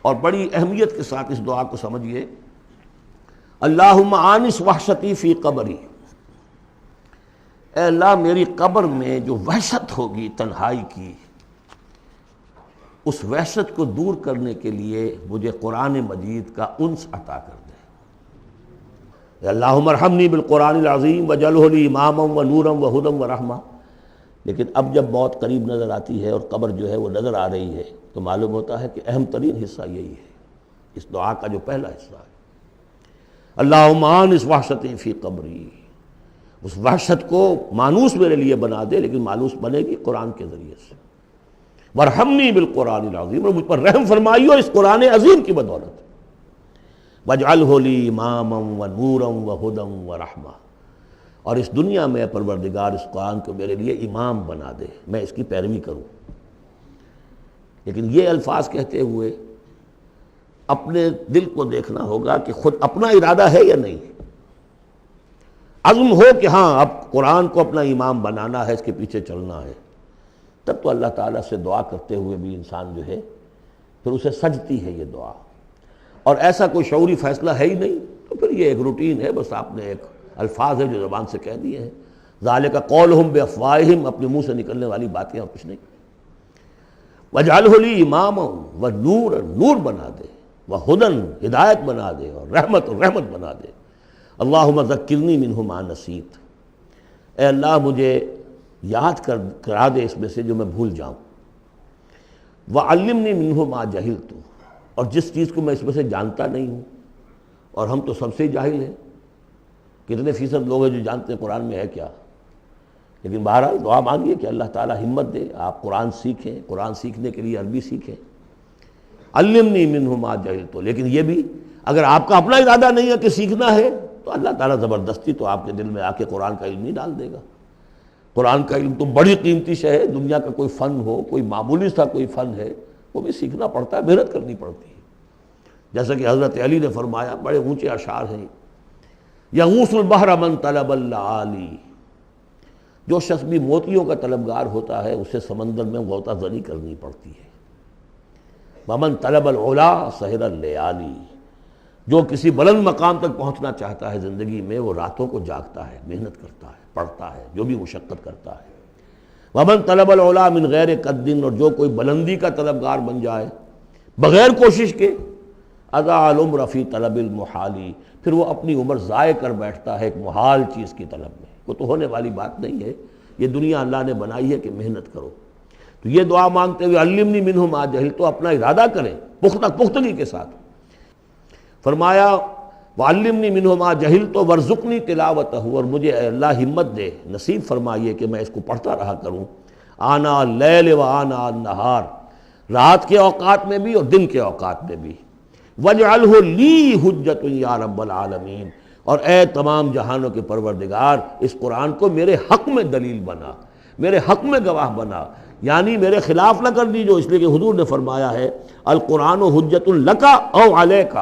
اور بڑی اہمیت کے ساتھ اس دعا کو سمجھیے. اللہم آنس وحشتی فی قبری، اے اللہ میری قبر میں جو وحشت ہوگی تنہائی کی، اس وحشت کو دور کرنے کے لیے مجھے قرآن مجید کا انس عطا کر دے. اے اللہم ارحمنی بالقرآن العظیم وجعلہ لی اماما ونورا وہدی ورحمہ. لیکن اب جب موت قریب نظر آتی ہے اور قبر جو ہے وہ نظر آ رہی ہے تو معلوم ہوتا ہے کہ اہم ترین حصہ یہی ہے، اس دعا کا جو پہلا حصہ ہے. اللہم آنس وحشتی فی قبری، اس وحشت کو مانوس میرے لیے بنا دے، لیکن مانوس بنے گی قرآن کے ذریعے سے. وارحمنی بالقرآن العظیم، اور مجھ پر رحم فرمائیو اس قرآن عظیم کی بدولت. واجعلہ لی اماما ونورا وہدی ورحمہ، اور اس دنیا میں پروردگار اس قرآن کو میرے لیے امام بنا دے، میں اس کی پیروی کروں. لیکن یہ الفاظ کہتے ہوئے اپنے دل کو دیکھنا ہوگا کہ خود اپنا ارادہ ہے یا نہیں. عزم ہو کہ ہاں اب قرآن کو اپنا امام بنانا ہے، اس کے پیچھے چلنا ہے، تب تو اللہ تعالیٰ سے دعا کرتے ہوئے بھی انسان جو ہے پھر اسے سجتی ہے یہ دعا. اور ایسا کوئی شعوری فیصلہ ہے ہی نہیں تو پھر یہ ایک روٹین ہے، بس آپ نے ایک الفاظ ہے جو زبان سے کہہ دیے ہیں. ذالک قولہم بافواہہم، اپنے منہ سے نکلنے والی باتیں اور کچھ نہیں. وجعلہ لی اماما ونورا، نور بنا دے، وہدن، ہدایت بنا دے، اور رحمت بنا دے. اللہم ذکرنی منہ ما نسیت، اے اللہ مجھے یاد کرا دے اس میں سے جو میں بھول جاؤں. وعلمنی منہ ما جہلت، اور جس چیز کو میں اس میں سے جانتا نہیں ہوں، اور ہم تو سب سے جاہل ہیں. کتنے فیصد لوگ ہیں جو جانتے ہیں قرآن میں ہے کیا. لیکن بہرحال دعا مانگیے کہ اللہ تعالیٰ ہمت دے، آپ قرآن سیکھیں، قرآن سیکھنے کے لیے عربی سیکھیں. علمنی منہ ما جہلت، لیکن یہ بھی اگر آپ کا اپنا ارادہ نہیں ہے کہ سیکھنا ہے تو اللہ تعالیٰ زبردستی تو آپ کے دل میں آ کے قرآن کا علم نہیں ڈال دے گا۔ قرآن کا علم تو بڑی قیمتی شے ہے، دنیا کا کوئی فن ہو، کوئی معمولی سا کوئی فن ہے، وہ بھی سیکھنا پڑتا ہے، محنت کرنی پڑتی ہے۔ جیسا کہ حضرت علی نے فرمایا، بڑے اونچے اشعار ہیں، یغوث البحر من طلب اللآلی، جو شخص بھی موتیوں کا طلبگار ہوتا ہے اسے سمندر میں غوطہ زنی کرنی پڑتی ہے۔ ومن طلب العلا سہر اللیالی، جو کسی بلند مقام تک پہنچنا چاہتا ہے زندگی میں وہ راتوں کو جاگتا ہے، محنت کرتا ہے، پڑھتا ہے، جو بھی مشقت کرتا ہے۔ ومن طلب العلا من غیر قد، اور جو کوئی بلندی کا طلبگار بن جائے بغیر کوشش کے، اضاع العمر فی طلب المحالی، پھر وہ اپنی عمر ضائع کر بیٹھتا ہے ایک محال چیز کی طلب میں۔ وہ تو ہونے والی بات نہیں ہے، یہ دنیا اللہ نے بنائی ہے کہ محنت کرو۔ تو یہ دعا مانگتے ہوئے علمنی منہ ما جہلت، تو اپنا ارادہ کریں پختگی کے ساتھ۔ فرمایا وعلمنی منہ ما جہلت وارزقنی تلاوتہ، اور مجھے اے اللہ ہمت دے، نصیب فرمائیے کہ میں اس کو پڑھتا رہا کروں، آنا اللیل و آنا النہار، رات کے اوقات میں بھی اور دن کے اوقات میں بھی۔ وَاجْعَلْهُ لِي حُجَّةٌ یا رب العالمین، اور اے تمام جہانوں کے پروردگار اس قرآن کو میرے حق میں دلیل بنا، میرے حق میں گواہ بنا، یعنی میرے خلاف نہ کر دیجو، اس لیے کہ حضور نے فرمایا ہے القرآن حجۃ لک او علیک،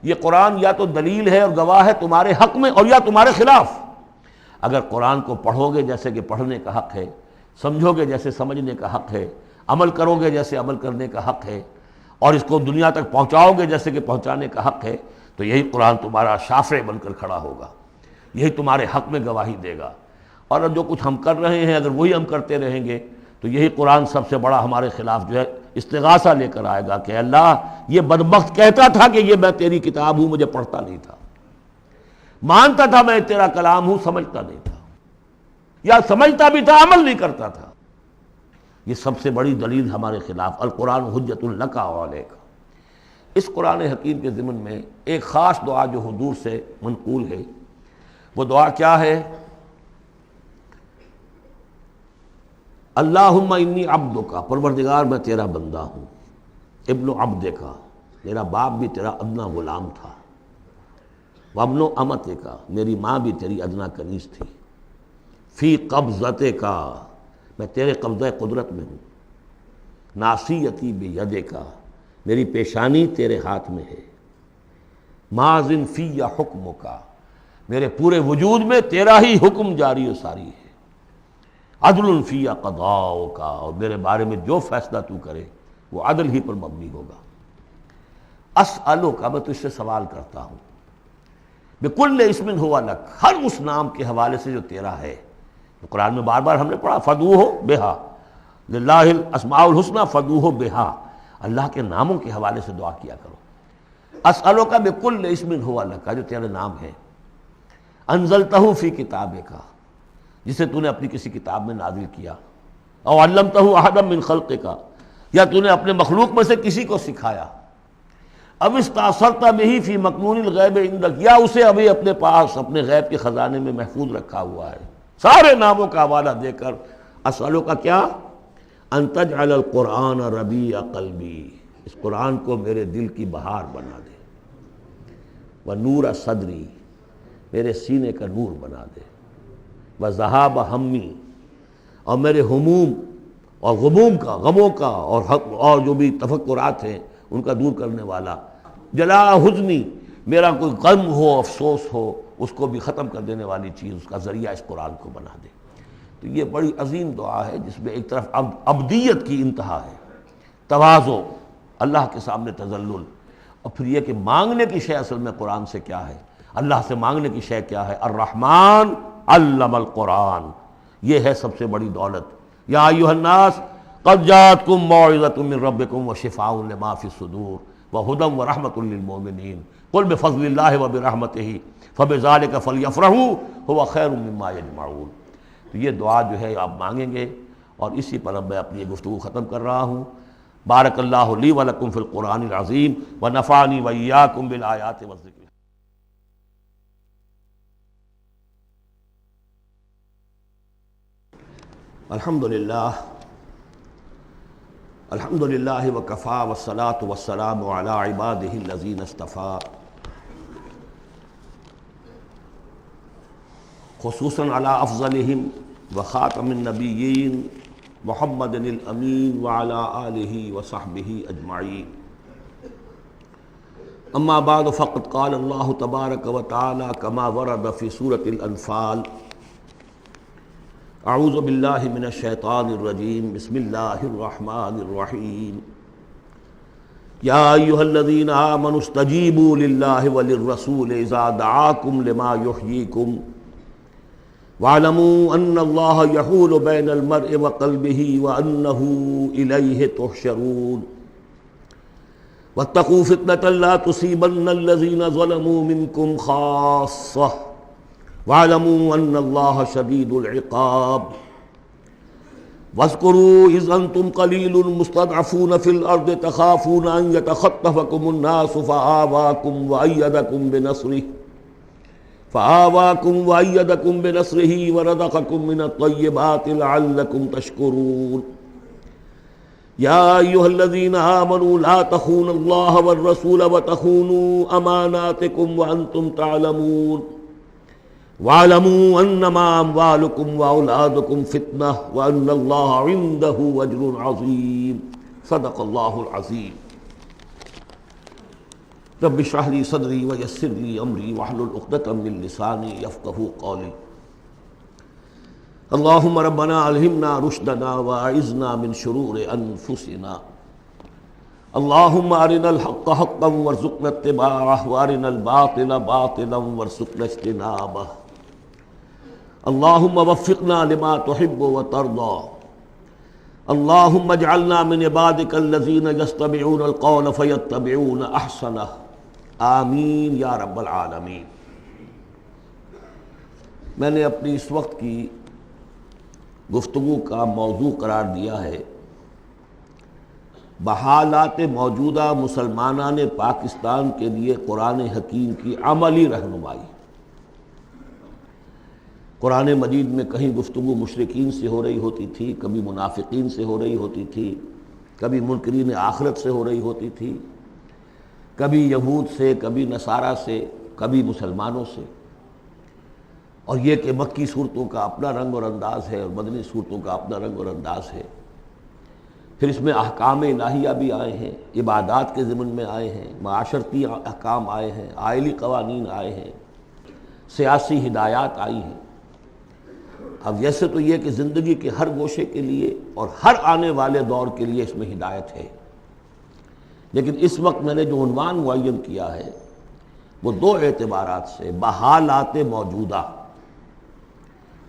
یہ قرآن یا تو دلیل ہے اور گواہ ہے تمہارے حق میں اور یا تمہارے خلاف۔ اگر قرآن کو پڑھو گے جیسے کہ پڑھنے کا حق ہے، سمجھو گے جیسے سمجھنے کا حق ہے، عمل کرو گے جیسے عمل کرنے کا حق ہے، اور اس کو دنیا تک پہنچاؤ گے جیسے کہ پہنچانے کا حق ہے، تو یہی قرآن تمہارا شافع بن کر کھڑا ہوگا، یہی تمہارے حق میں گواہی دے گا۔ اور جو کچھ ہم کر رہے ہیں اگر وہی ہم کرتے رہیں گے تو یہی قرآن سب سے بڑا ہمارے خلاف جو ہے استغاثہ لے کر آئے گا کہ اللہ یہ بدبخت کہتا تھا کہ یہ میں تیری کتاب ہوں، مجھے پڑھتا نہیں تھا، مانتا تھا میں تیرا کلام ہوں، سمجھتا نہیں تھا، یا سمجھتا بھی تھا عمل نہیں کرتا تھا۔ یہ سب سے بڑی دلیل ہمارے خلاف، القرآن حجۃ لک و علیک۔ اس قرآن حکیم کے ضمن میں ایک خاص دعا جو حضور سے منقول ہے، وہ دعا کیا ہے؟ اللہم انی عبدک، پروردگار میں تیرا بندہ ہوں، ابن عبدک، میرا باپ بھی تیرا ادنا غلام تھا، وابن امتک، میری ماں بھی تیری ادنا کنیز تھی، فی قبضتک، میں تیرے قبضہ قدرت میں ہوں، ناصیتی بیدک، میری پیشانی تیرے ہاتھ میں ہے، ماضٍ فی حکمک، میرے پورے وجود میں تیرا ہی حکم جاری و ساری ہے، عدل فی قضاؤک، اور میرے بارے میں جو فیصلہ تو کرے وہ عدل ہی پر مبنی ہوگا۔ اسألک، میں تجھ سے سوال کرتا ہوں، بکل اسم ہوا لک، ہر اس نام کے حوالے سے جو تیرا ہے۔ قرآن میں بار بار ہم نے پڑھا فدعوہ بہا، للہ الاسماء الحسنی فدعوہ بہا، اللہ کے ناموں کے حوالے سے دعا کیا کرو۔ اسألک بکل اسم ہوا لک، جو تیرے نام ہے، انزلتہ فی کتابک، جسے تو نے اپنی کسی کتاب میں نازل کیا، او علمتہ احدا من خلقک، یا تو نے اپنے مخلوق میں سے کسی کو سکھایا، اب استاثرت بہ فی مکنون الغیب عندک، یا اسے ابھی اپنے پاس اپنے غیب کے خزانے میں محفوظ رکھا ہوا ہے۔ سارے ناموں کا حوالہ دے کر اسألک کا کیا؟ ان تجعل القرآن ربیع قلبی، اس قرآن کو میرے دل کی بہار بنا دے، ونور صدری، میرے سینے کا نور بنا دے، وذہاب ہمی، اور میرے ہموم اور غموم کا، غموں کا اور جو بھی تفکرات ہیں ان کا دور کرنے والا، جلا حزنی، میرا کوئی غم ہو افسوس ہو اس کو بھی ختم کر دینے والی چیز، اس کا ذریعہ اس قرآن کو بنا دے۔ تو یہ بڑی عظیم دعا ہے جس میں ایک طرف عبدیت کی انتہا ہے، تواضع، اللہ کے سامنے تذلل، اور پھر یہ کہ مانگنے کی شے اصل میں قرآن سے کیا ہے، اللہ سے مانگنے کی شے کیا ہے؟ الرحمن علم القرآن، یہ ہے سب سے بڑی دولت۔ یا ایھا الناس قد جاءتکم موعظۃ من ربکم وشفاء لما فی الصدور وہدی ورحمۃ للمؤمنین قل بفضل اللہ وبرحمتہ فبذلک فلیفرحوا ھو خیر مما یجمعون۔ تو یہ دعا جو ہے آپ مانگیں گے، اور اسی پر اب میں اپنی گفتگو ختم کر رہا ہوں۔ بارک اللہ لی ولکم فی القرآن العظیم ونفعنی وإیاکم بالآیات والذکر۔ الحمدللہ وکفی والصلاة والسلام علی عبادہ الذین اصطفیٰ، خصوصاً علی افضلہم وخاتم النبیین محمد الامین وعلی آلہ وصحبہ اجمعین. اما بعد فقد قال اللہ تبارک وتعالی کما ورد فی سورۃ الانفال اعوذ باللہ من الشیطان الرجیم بسم اللہ الرحمن الرحیم یا ایھا الذین آمنوا استجیبوا للہ وللرسول اذا دعاکم لما یحییکم وَاعْلَمُوا أَنَّ اللَّهَ يَحُولُ بَيْنَ الْمَرْءِ وَقَلْبِهِ وَأَنَّهُ إِلَيْهِ تُحْشَرُونَ وَاتَّقُوا فِتْنَةً لَا تُصِيبَنَّ الَّذِينَ ظَلَمُوا مِنكُمْ خَاصَّةً وَاعْلَمُوا أَنَّ اللَّهَ شَدِيدُ الْعِقَابِ وَاذْكُرُوا إِذْ أَنْتُمْ قَلِيلٌ مُسْتَضْعَفُونَ فِي الْأَرْضِ تَخَافُونَ أَنْ يَتَخَطَّفَكُمُ النَّاسُ فَآوَاكُمْ وَأَيَّدَكُمْ بِنَصْرِهِ وَرَزَقَكُمْ مِنَ الطَّيِّبَاتِ لَعَلَّكُمْ تَشْكُرُونَ يَا أَيُّهَا الَّذِينَ آمَنُوا لَا تَخُونُوا اللَّهَ وَالرَّسُولَ وَتَخُونُوا أَمَانَاتِكُمْ وَأَنْتُمْ تَعْلَمُونَ وَاعْلَمُوا أَنَّمَا أَمْوَالُكُمْ وَأَوْلَادُكُمْ فِتْنَةٌ وَأَنَّ اللَّهَ عِندَهُ أَجْرٌ عَظِيمٌ. صدق اللہ العظیم. رب اشرح لي صدري ويسر لي امري واحلل عقدة من لساني يفقهوا قولي. اللهم ربنا الهمنا رشدنا واعذنا من شرور انفسنا. اللهم ارنا الحق حقا وارزقنا اتباعه وارنا الباطل باطلا وارزقنا اجتنابه. اللهم وفقنا لما تحب وترضى. اللهم اجعلنا من عبادك الذين يستمعون القول فيتبعون احسنه. آمین یا رب العالمین. میں نے اپنی اس وقت کی گفتگو کا موضوع قرار دیا ہے بحالات موجودہ مسلمانان پاکستان کے لیے قرآن حکیم کی عملی رہنمائی. قرآن مجید میں کہیں گفتگو مشرکین سے ہو رہی ہوتی تھی، کبھی منافقین سے ہو رہی ہوتی تھی، کبھی منکرین آخرت سے ہو رہی ہوتی تھی، کبھی یہود سے، کبھی نصارہ سے، کبھی مسلمانوں سے. اور یہ کہ مکی صورتوں کا اپنا رنگ اور انداز ہے اور مدنی صورتوں کا اپنا رنگ اور انداز ہے. پھر اس میں احکام الہیہ بھی آئے ہیں، عبادات کے ضمن میں آئے ہیں، معاشرتی احکام آئے ہیں، آئلی قوانین آئے ہیں، سیاسی ہدایات آئی ہیں. اب ویسے تو یہ کہ زندگی کے ہر گوشے کے لیے اور ہر آنے والے دور کے لیے اس میں ہدایت ہے، لیکن اس وقت میں نے جو عنوان معین کیا ہے وہ دو اعتبارات سے بحالات موجودہ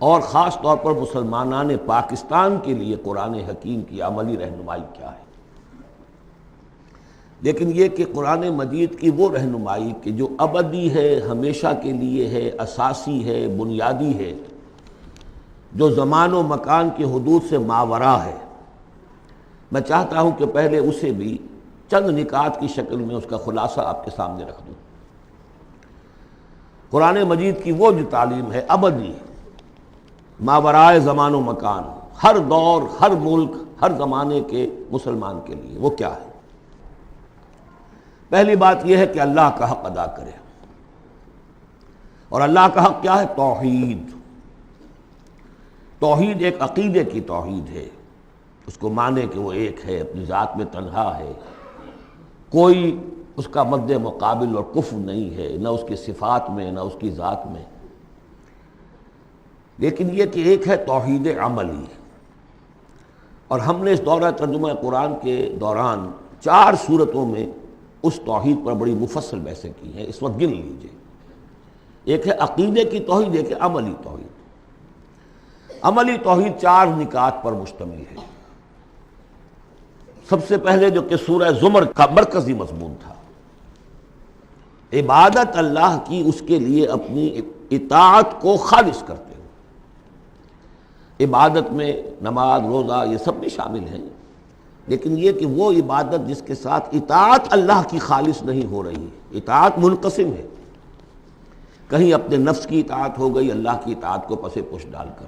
اور خاص طور پر مسلمانان پاکستان کے لیے قرآن حکیم کی عملی رہنمائی کیا ہے. لیکن یہ کہ قرآن مجید کی وہ رہنمائی کہ جو ابدی ہے، ہمیشہ کے لیے ہے، اساسی ہے، بنیادی ہے، جو زمان و مکان کی حدود سے ماورا ہے، میں چاہتا ہوں کہ پہلے اسے بھی چند نکات کی شکل میں اس کا خلاصہ آپ کے سامنے رکھ دوں. قرآن مجید کی وہ جو تعلیم ہے ابدی، ماورائے زمان و مکان، ہر دور، ہر ملک، ہر زمانے کے مسلمان کے لیے، وہ کیا ہے؟ پہلی بات یہ ہے کہ اللہ کا حق ادا کرے. اور اللہ کا حق کیا ہے؟ توحید. توحید ایک عقیدے کی توحید ہے، اس کو مانے کہ وہ ایک ہے، اپنی ذات میں تنہا ہے، کوئی اس کا مد مقابل اور کفو نہیں ہے، نہ اس کی صفات میں نہ اس کی ذات میں. لیکن یہ کہ ایک ہے توحید عملی. اور ہم نے اس دورہ ترجمہ قرآن کے دوران 4 صورتوں میں اس توحید پر بڑی مفصل بحثیں کی ہیں. اس وقت گن لیجئے. ایک ہے عقیدے کی توحید، ایک ہے عملی توحید. عملی توحید 4 نکات پر مشتمل ہے. سب سے پہلے جو کہ سورہ زمر کا مرکزی مضمون تھا، عبادت اللہ کی، اس کے لیے اپنی اطاعت کو خالص کرتے ہوئے. عبادت میں نماز، روزہ یہ سب بھی شامل ہیں، لیکن یہ کہ وہ عبادت جس کے ساتھ اطاعت اللہ کی خالص نہیں ہو رہی. اطاعت منقسم ہے، کہیں اپنے نفس کی اطاعت ہو گئی اللہ کی اطاعت کو پس پش ڈال کر.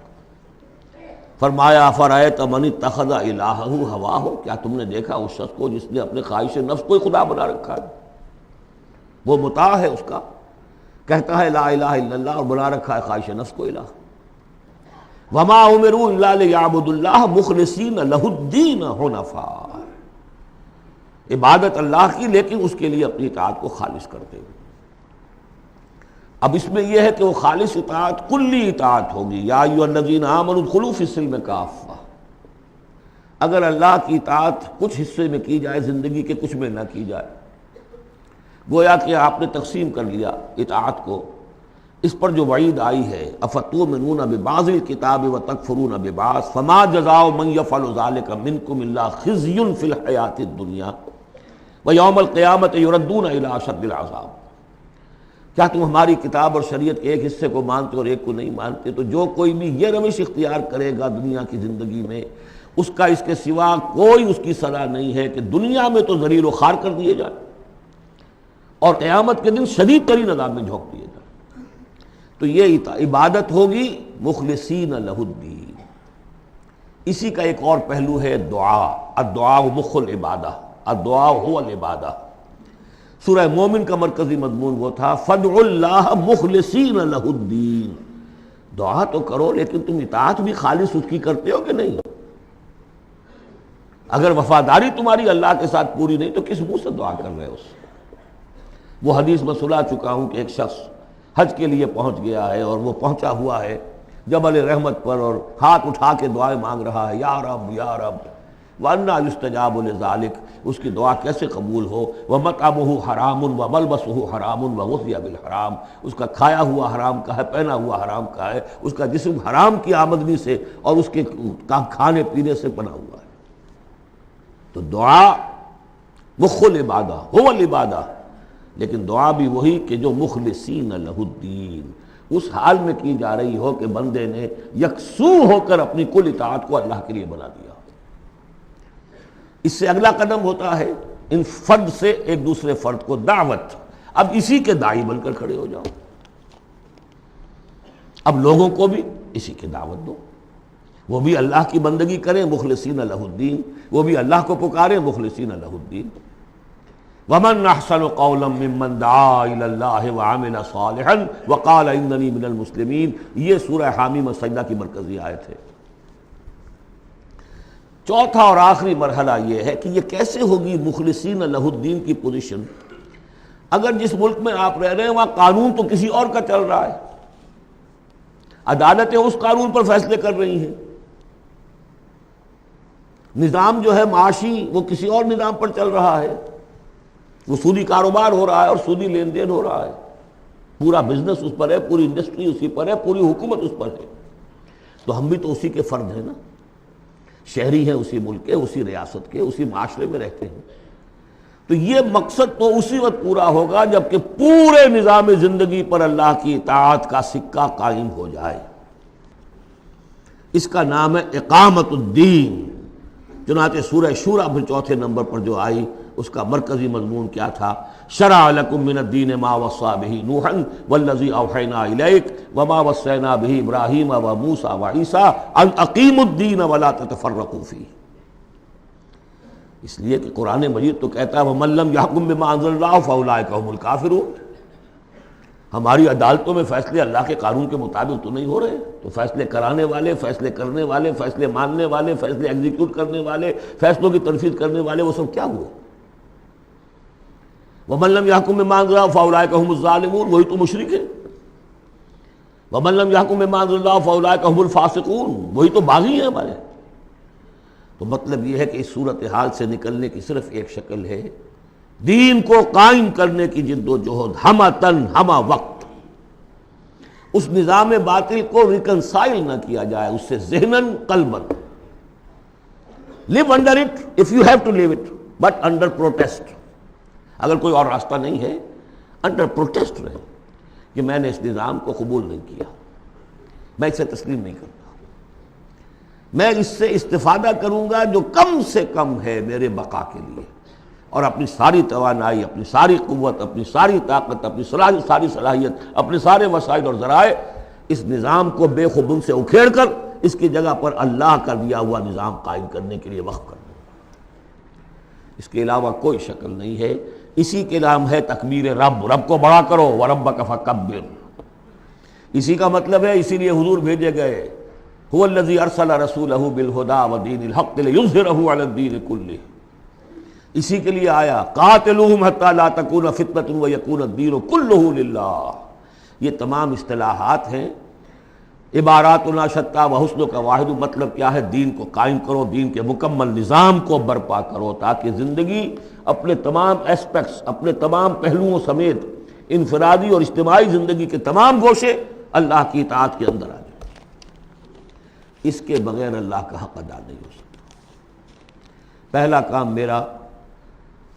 فرمایا فرأیت من اتخذ الہہ ہواہ، کیا تم نے دیکھا اس شخص کو جس نے اپنے خواہش نفس کو ہی خدا بنا رکھا ہے؟ وہ مطاع ہے اس کا، کہتا ہے لا الہ الا اللہ اور بنا رکھا ہے خواہش نفس کو الہ. وما امروا الا لیعبدوا اللہ مخلصین لہ الدین حنفاء، عبادت اللہ کی لیکن اس کے لیے اپنی اطاعت کو خالص کرتے ہوئے. اب اس میں یہ ہے کہ وہ خالص اطاعت کلی اطاعت ہوگی. یا ایھا الذین آمنوا ادخلوا فی السلم کافہ، اگر اللہ کی اطاعت کچھ حصے میں کی جائے زندگی کے کچھ میں نہ کی جائے، گویا کہ آپ نے تقسیم کر لیا اطاعت کو. اس پر جو وعید آئی ہے افتؤمنون ببعض الکتاب وتکفرون ببعض فما جزاء من یفعل ذلک منکم الا خزی فی الحیاۃ الدنیا ویوم القیامۃ یردون الی اشد العذاب. کیا تم ہماری کتاب اور شریعت کے ایک حصے کو مانتے اور ایک کو نہیں مانتے؟ تو جو کوئی بھی یہ روش اختیار کرے گا دنیا کی زندگی میں، اس کا اس کے سوا کوئی اس کی سزا نہیں ہے کہ دنیا میں تو ذلیل و خوار کر دیے جائے اور قیامت کے دن شدید ترین عذاب میں جھونک دیے جائے. تو یہ عبادت ہوگی مخلصین لہ الدین. اسی کا ایک اور پہلو ہے دعا. الدعاء مخ العبادہ، الدعاء هو العبادہ. سورہ مومن کا مرکزی مضمون وہ تھا فادعوا اللہ مخلصین لہ الدین. دعا تو کرو لیکن تم اطاعت بھی خالص اس کی کرتے ہو کہ نہیں؟ اگر وفاداری تمہاری اللہ کے ساتھ پوری نہیں تو کس منہ سے دعا کر رہے ہو؟ وہ حدیث میں سنا چکا ہوں کہ ایک شخص حج کے لیے پہنچ گیا ہے اور وہ پہنچا ہوا ہے جبل رحمت پر اور ہاتھ اٹھا کے دعائیں مانگ رہا ہے، یا رب یا رب. وَأَنَّىٰ يُسْتَجَابُ لِذَٰلِكَ، اس کی دعا کیسے قبول ہو؟ وَمَطْعَمُهُ حَرَامٌ وَمَلْبَسُهُ حَرَامٌ وَغُذِّيَ بِالْحَرَامِ، اس کا کھایا ہوا حرام کا ہے، پہنا ہوا حرام کا ہے، اس کا جسم حرام کی آمدنی سے اور اس کے کھانے پینے سے بنا ہوا ہے. تو دعا مخ العبادہ هو العبادہ، لیکن دعا بھی وہی کہ جو مخلصین لہ الدین، اس حال میں کی جا رہی ہو کہ بندے نے یکسو ہو کر اپنی کل اطاعت کو اللہ کے لیے بنا دیا. اس سے اگلا قدم ہوتا ہے ان فرد سے ایک دوسرے فرد کو دعوت. اب اسی کے داعی بن کر کھڑے ہو جاؤ. اب لوگوں کو بھی اسی کی دعوت دو، وہ بھی اللہ کی بندگی کریں مخلصین لہ الدین، وہ بھی اللہ کو پکاریں مخلصین لہ الدین. وَمَنْ أَحْسَنُ قَوْلًا مِّمَّنْ دَعَا إِلَى اللَّهِ وَعَمِلَ صَالِحًا وَقَالَ إِنَّنِي مِنَ الْمُسْلِمِينَ. یہ سورہ حامیم السجدہ کی مرکزی آیت ہے. چوتھا اور آخری مرحلہ یہ ہے کہ یہ کیسے ہوگی مخلصین لہ الدین کی پوزیشن اگر جس ملک میں آپ رہ رہے ہیں وہاں قانون تو کسی اور کا چل رہا ہے، عدالتیں اس قانون پر فیصلے کر رہی ہیں، نظام جو ہے معاشی وہ کسی اور نظام پر چل رہا ہے، وہ سودی کاروبار ہو رہا ہے اور سودی لین دین ہو رہا ہے، پورا بزنس اس پر ہے، پوری انڈسٹری اسی پر ہے، پوری حکومت اس پر ہے. تو ہم بھی تو اسی کے فرد ہیں نا، شہری ہیں اسی ملک کے، اسی ریاست کے، اسی معاشرے میں رہتے ہیں. تو یہ مقصد تو اسی وقت پورا ہوگا جب کہ پورے نظام زندگی پر اللہ کی اطاعت کا سکہ قائم ہو جائے. اس کا نام ہے اقامت الدین. چنانچہ سورہ شورى پھر چوتھے نمبر پر جو آئی اس کا مرکزی مضمون کیا تھا؟ شرع لکم من الدین ما وصى به نوحا والذی اوحینا الیک وما وصینا به ابراہیم وموسیٰ وعیسیٰ ان اقیموا الدین ولا تتفرقوا فیہ. اس لیے کہ قرآن مجید تو کہتا ہے ومن لم یحکم بما انزل اللہ فاولئک هم الکافرون. ہماری عدالتوں میں فیصلے اللہ کے قانون کے مطابق تو نہیں ہو رہے، تو فیصلے کرانے والے، فیصلے کرنے والے، فیصلے ماننے والے، فیصلے ایگزیکیوٹ کرنے والے، فیصلوں کی تنفیذ کرنے والے، وہ سب کیا ہوئے؟ وَمَن لَّمْ يَحْكُم بِمَا أَنزَلَ اللَّهُ فَأُولَٰئِكَ هُمُ الظَّالِمُونَ، وہی تو مشرک ہیں. وَمَن لَّمْ يَحْكُم بِمَا أَنزَلَ اللَّهُ فَأُولَٰئِكَ هُمُ الْفَاسِقُونَ، وہی تو باغی ہیں ہمارے. تو مطلب یہ ہے کہ اس صورتحال سے نکلنے کی صرف ایک شکل ہے، دین کو قائم کرنے کی جد و جہد ہمہ تن ہمہ وقت. اس نظام باطل کو ریکنسائل نہ کیا جائے اس سے ذہناً قلباً. live under it if you have to live it but under protest. اگر کوئی اور راستہ نہیں ہے انڈر پروٹیسٹ رہے کہ میں نے اس نظام کو قبول نہیں کیا، میں اسے تسلیم نہیں کرتا، میں اس سے استفادہ کروں گا جو کم سے کم ہے میرے بقا کے لیے، اور اپنی ساری توانائی، اپنی ساری قوت، اپنی ساری طاقت، اپنی ساری صلاحیت، اپنے سارے وسائل اور ذرائع اس نظام کو بے خبن سے اکھیڑ کر اس کی جگہ پر اللہ کا دیا ہوا نظام قائم کرنے کے لیے وقف کر دوں. اس کے علاوہ کوئی شکل نہیں ہے اسی کے نام ہے تکبیر رب، رب کو بڑا کرو، وَرَبَّكَ فَكَبِّرْ۔ اسی کا مطلب ہے، اسی لیے حضور بھیجے گئے، هُوَ الَّذِي أَرْسَلَ رَسُولَهُ بِالْهُدَى وَدِينِ الْحَقِّ لِيُظْهِرَهُ عَلَى الدِّينِ كُلِّهِ، اسی کے لیے آیا قَاتِلُوهُمْ حَتَّى لَا تَكُونَ فِتْنَةٌ وَيَكُونَ الدِّينُ كُلُّهُ لِلَّهِ۔ یہ تمام اصطلاحات ہیں، عباراتنا شتیٰ وحسنک واحد، مطلب کیا ہے؟ دین کو قائم کرو، دین کے مکمل نظام کو برپا کرو، تاکہ زندگی اپنے تمام ایسپیکٹس، اپنے تمام پہلوؤں سمیت انفرادی اور اجتماعی زندگی کے تمام گوشے اللہ کی اطاعت کے اندر آ جائے۔ اس کے بغیر اللہ کا حق ادا نہیں ہو سکتا۔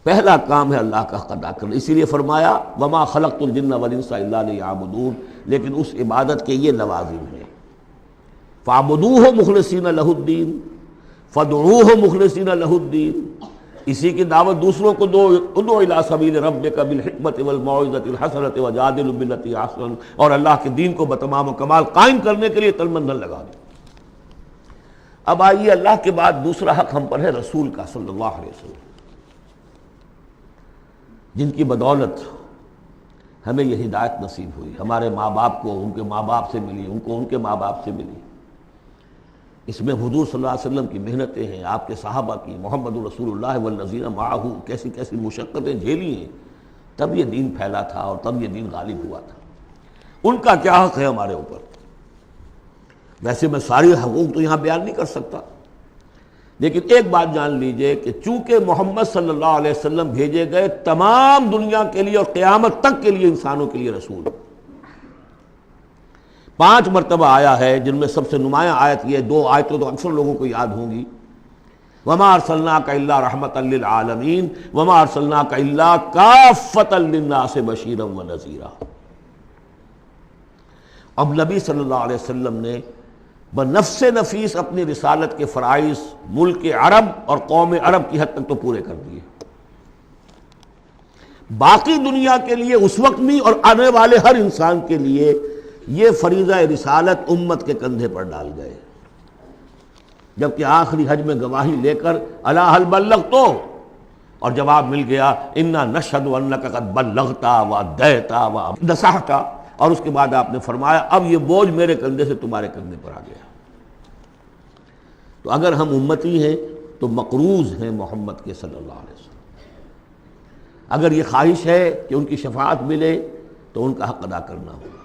پہلا کام ہے اللہ کا حق ادا کرنا، اسی لیے فرمایا وما خلقت الجن والانس الا لیعبدون، لیکن اس عبادت کے یہ لوازم ہیں، فاعبدوہ مخلصین لہ الدین، فادعوہ مخلصین لہ الدین، اسی کی دعوت دوسروں کو دو، ادعو الی سبیل ربک بالحکمت والموعظۃ الحسنۃ وجادلہم باللتی احسن، اور اللہ کے دین کو بتمام و کمال قائم کرنے کے لیے تن من دھن لگا دو۔ اب آئیے اللہ کے بعد دوسرا حق ہم پر ہے رسول کا صلی اللہ علیہ وسلم، جن کی بدولت ہمیں یہ ہدایت نصیب ہوئی، ہمارے ماں باپ کو ان کے ماں باپ سے ملی، ان کو ان کے ماں باپ سے ملی۔ اس میں حضور صلی اللہ علیہ وسلم کی محنتیں ہیں، آپ کے صحابہ کی، محمد رسول اللہ والذین معہ کیسی کیسی مشقتیں جھیلی ہیں، تب یہ دین پھیلا تھا اور تب یہ دین غالب ہوا تھا۔ ان کا کیا حق ہے ہمارے اوپر؟ ویسے میں ساری حقوق تو یہاں بیان نہیں کر سکتا، لیکن ایک بات جان لیجئے کہ چونکہ محمد صلی اللہ علیہ وسلم بھیجے گئے تمام دنیا کے لیے اور قیامت تک کے لیے انسانوں کے لیے رسول، 5 مرتبہ آیا ہے، جن میں سب سے نمایاں آیت یہ 2 آیتیں تو اکثر لوگوں کو یاد ہوں گی، وَمَا أَرْسَلْنَاكَ إِلَّا رَحْمَةً لِّلْعَالَمِينَ وَمَا أَرْسَلْنَاكَ إِلَّا كَافَّةً لِّلنَّاسِ بَشِيرًا وَنَذِيرًا۔ اب نبی صلی اللہ علیہ وسلم نے بنفس نفیس اپنی رسالت کے فرائض ملک عرب اور قوم عرب کی حد تک تو پورے کر دیے، باقی دنیا کے لیے اس وقت بھی اور آنے والے ہر انسان کے لیے یہ فریضہ رسالت امت کے کندھے پر ڈال گئے، جبکہ آخری حج میں گواہی لے کر الا هل بلغت، اور جواب مل گیا انا نشهد انک قد بلغت وادیت ونصحت، اور اس کے بعد آپ نے فرمایا اب یہ بوجھ میرے کندھے سے تمہارے کندھے پر آ گیا۔ تو اگر ہم امتی ہیں تو مقروض ہیں محمد کے صلی اللہ علیہ وسلم، اگر یہ خواہش ہے کہ ان کی شفاعت ملے تو ان کا حق ادا کرنا ہوگا۔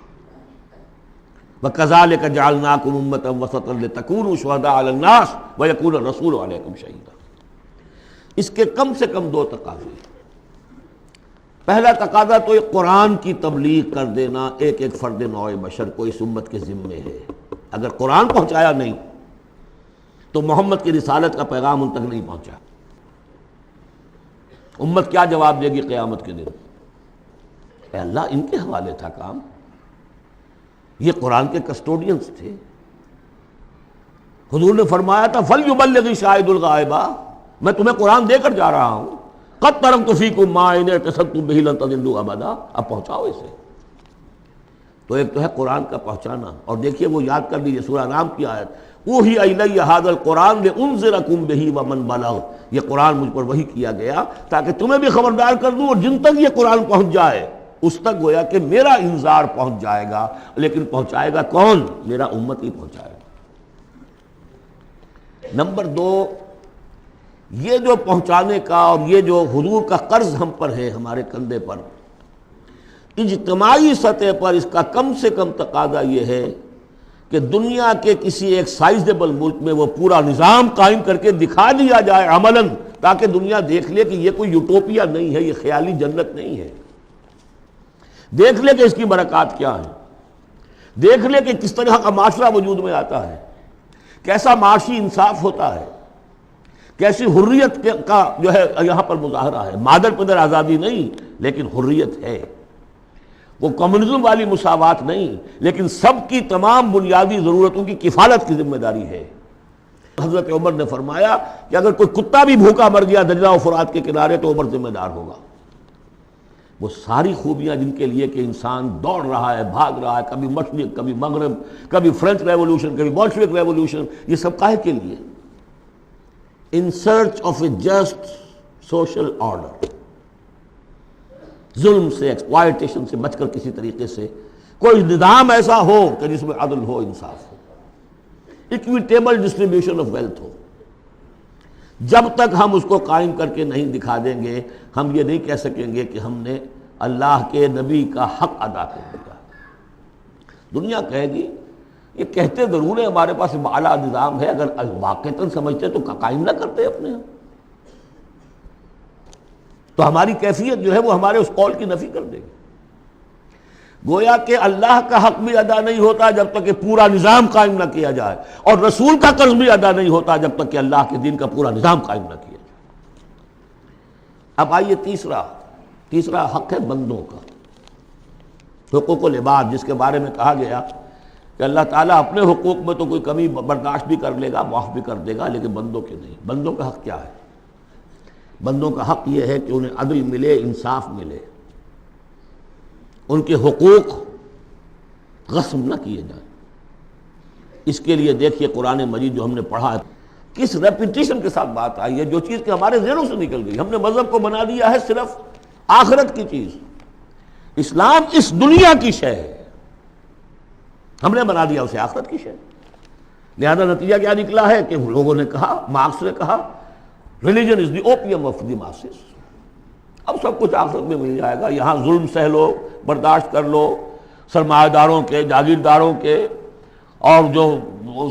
وَكَذَلِكَ جَعَلْنَاكُمْ أُمَّةً وَسَطًا لِتَكُونُوا شُهَدَاءَ عَلَى النَّاسِ وَيَكُونَ الرَّسُولُ عَلَيْكُمْ شَهِيدًا۔ اس کے کم سے کم 2 تقاضے۔ پہلا تقاضا تو ایک قرآن کی تبلیغ کر دینا ایک ایک فرد نوع بشر کو اس امت کے ذمے ہے، اگر قرآن پہنچایا نہیں تو محمد کی رسالت کا پیغام ان تک نہیں پہنچا، امت کیا جواب دے گی قیامت کے دن؟ اے اللہ ان کے حوالے تھا کام، یہ قرآن کے کسٹوڈینز تھے۔ حضور نے فرمایا تھا فَلْيُبَلِّغِ شَاهِدُ الْغَائِبَ، میں تمہیں قرآن دے کر جا رہا ہوں، قَدْ تَرَكْتُ فِيكُم مَّا إِنْ اعْتَصَمْتُم بِهِ لَن تَضِلُّوا أَبَدًا، اب پہنچاؤ اسے۔ تو ایک تو ہے قرآن کا پہنچانا، اور دیکھیے وہ یاد کر لیجیے سورہ نام کی آیت اوحی الی ھذا القرآن لانذرکم بہ ومن بلغ، یہ قرآن مجھ پر وحی کیا گیا تاکہ تمہیں بھی خبردار کر دوں، اور جن تک یہ قرآن پہنچ جائے اس تک گویا کہ میرا انذار پہنچ جائے گا، لیکن پہنچائے گا کون؟ میرا امت ہی پہنچائے گا۔ نمبر 2، یہ جو پہنچانے کا اور یہ جو حضور کا قرض ہم پر ہے ہمارے کندھے پر، اجتماعی سطح پر اس کا کم سے کم تقاضا یہ ہے کہ دنیا کے کسی ایک سائزیبل ملک میں وہ پورا نظام قائم کر کے دکھا دیا جائے عملاً، تاکہ دنیا دیکھ لے کہ یہ کوئی یوٹوپیا نہیں ہے، یہ خیالی جنت نہیں ہے، دیکھ لے کہ اس کی برکات کیا ہے، دیکھ لے کہ کس طرح کا معاشرہ وجود میں آتا ہے، کیسا معاشی انصاف ہوتا ہے، کیسی حریت کا جو ہے یہاں پر مظاہرہ ہے، مادر پدر آزادی نہیں لیکن حریت ہے، وہ کمیونزم والی مساوات نہیں لیکن سب کی تمام بنیادی ضرورتوں کی کفالت کی ذمہ داری ہے۔ حضرت عمر نے فرمایا کہ اگر کوئی کتا بھی بھوکا مر گیا دجلہ و فرات کے کنارے تو عمر ذمہ دار ہوگا۔ وہ ساری خوبیاں جن کے لیے کہ انسان دوڑ رہا ہے، بھاگ رہا ہے، کبھی مشرق کبھی مغرب، کبھی فرینچ ریولوشن کبھی بولشوک ریولوشن، یہ سب کاہے کے لیے؟ in search of a just social order۔ ظلم سے، ایکسپلائٹیشن سے بچ کر کسی طریقے سے کوئی نظام ایسا ہو کہ جس میں عدل ہو، انصاف ہو، اکویٹیبل ڈسٹریبیوشن آف ویلتھ ہو۔ جب تک ہم اس کو قائم کر کے نہیں دکھا دیں گے، ہم یہ نہیں کہہ سکیں گے کہ ہم نے اللہ کے نبی کا حق ادا کر دیا۔ دنیا کہے گی یہ کہتے ضرور ہے ہمارے پاس اعلیٰ نظام ہے، اگر واقعتاً سمجھتے تو قائم نہ کرتے اپنے ہم، تو ہماری کیفیت جو ہے وہ ہمارے اس قول کی نفی کر دے گی۔ گویا کہ اللہ کا حق بھی ادا نہیں ہوتا جب تک کہ پورا نظام قائم نہ کیا جائے، اور رسول کا قرض بھی ادا نہیں ہوتا جب تک کہ اللہ کے دین کا پورا نظام قائم نہ کیا جائے۔ اب آئیے تیسرا حق ہے بندوں کا، حقوق العباد، جس کے بارے میں کہا گیا کہ اللہ تعالیٰ اپنے حقوق میں تو کوئی کمی برداشت بھی کر لے گا، معاف بھی کر دے گا، لیکن بندوں کے نہیں۔ بندوں کا حق کیا ہے؟ بندوں کا حق یہ ہے کہ انہیں عدل ملے، انصاف ملے، ان کے حقوق غصب نہ کیے جائیں۔ اس کے لیے دیکھیے قرآن مجید جو ہم نے پڑھا ہے، کس ریپیٹیشن کے ساتھ بات آئی ہے، جو چیز کہ ہمارے ذہنوں سے نکل گئی۔ ہم نے مذہب کو بنا دیا ہے صرف آخرت کی چیز، اسلام اس دنیا کی شے ہے، ہم نے بنا دیا اسے آخرت کی شے۔ لہذا نتیجہ کیا نکلا ہے کہ لوگوں نے کہا، مارکس نے کہا، religion is the opium of the masses. اب سب کچھ آخرت میں مل جائے گا، یہاں ظلم سہ لو، برداشت کر لو، سرمایہ داروں کے، جاگیرداروں کے، اور جو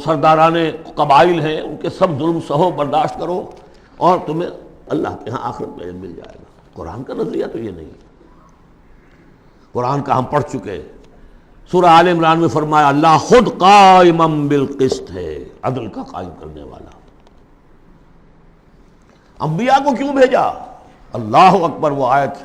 سرداران قبائل ہیں ان کے سب ظلم سہو، برداشت کرو، اور تمہیں اللہ کے ہاں آخرت میں مل جائے گا۔ قرآن کا نظریہ تو یہ نہیں ہے۔ قرآن کا ہم پڑھ چکے، سورہ آل عمران میں فرمایا اللہ خود قائم بالقسط ہے، عدل کا قائم کرنے والا۔ انبیاء کو کیوں بھیجا؟ اللہ اکبر، وہ آیت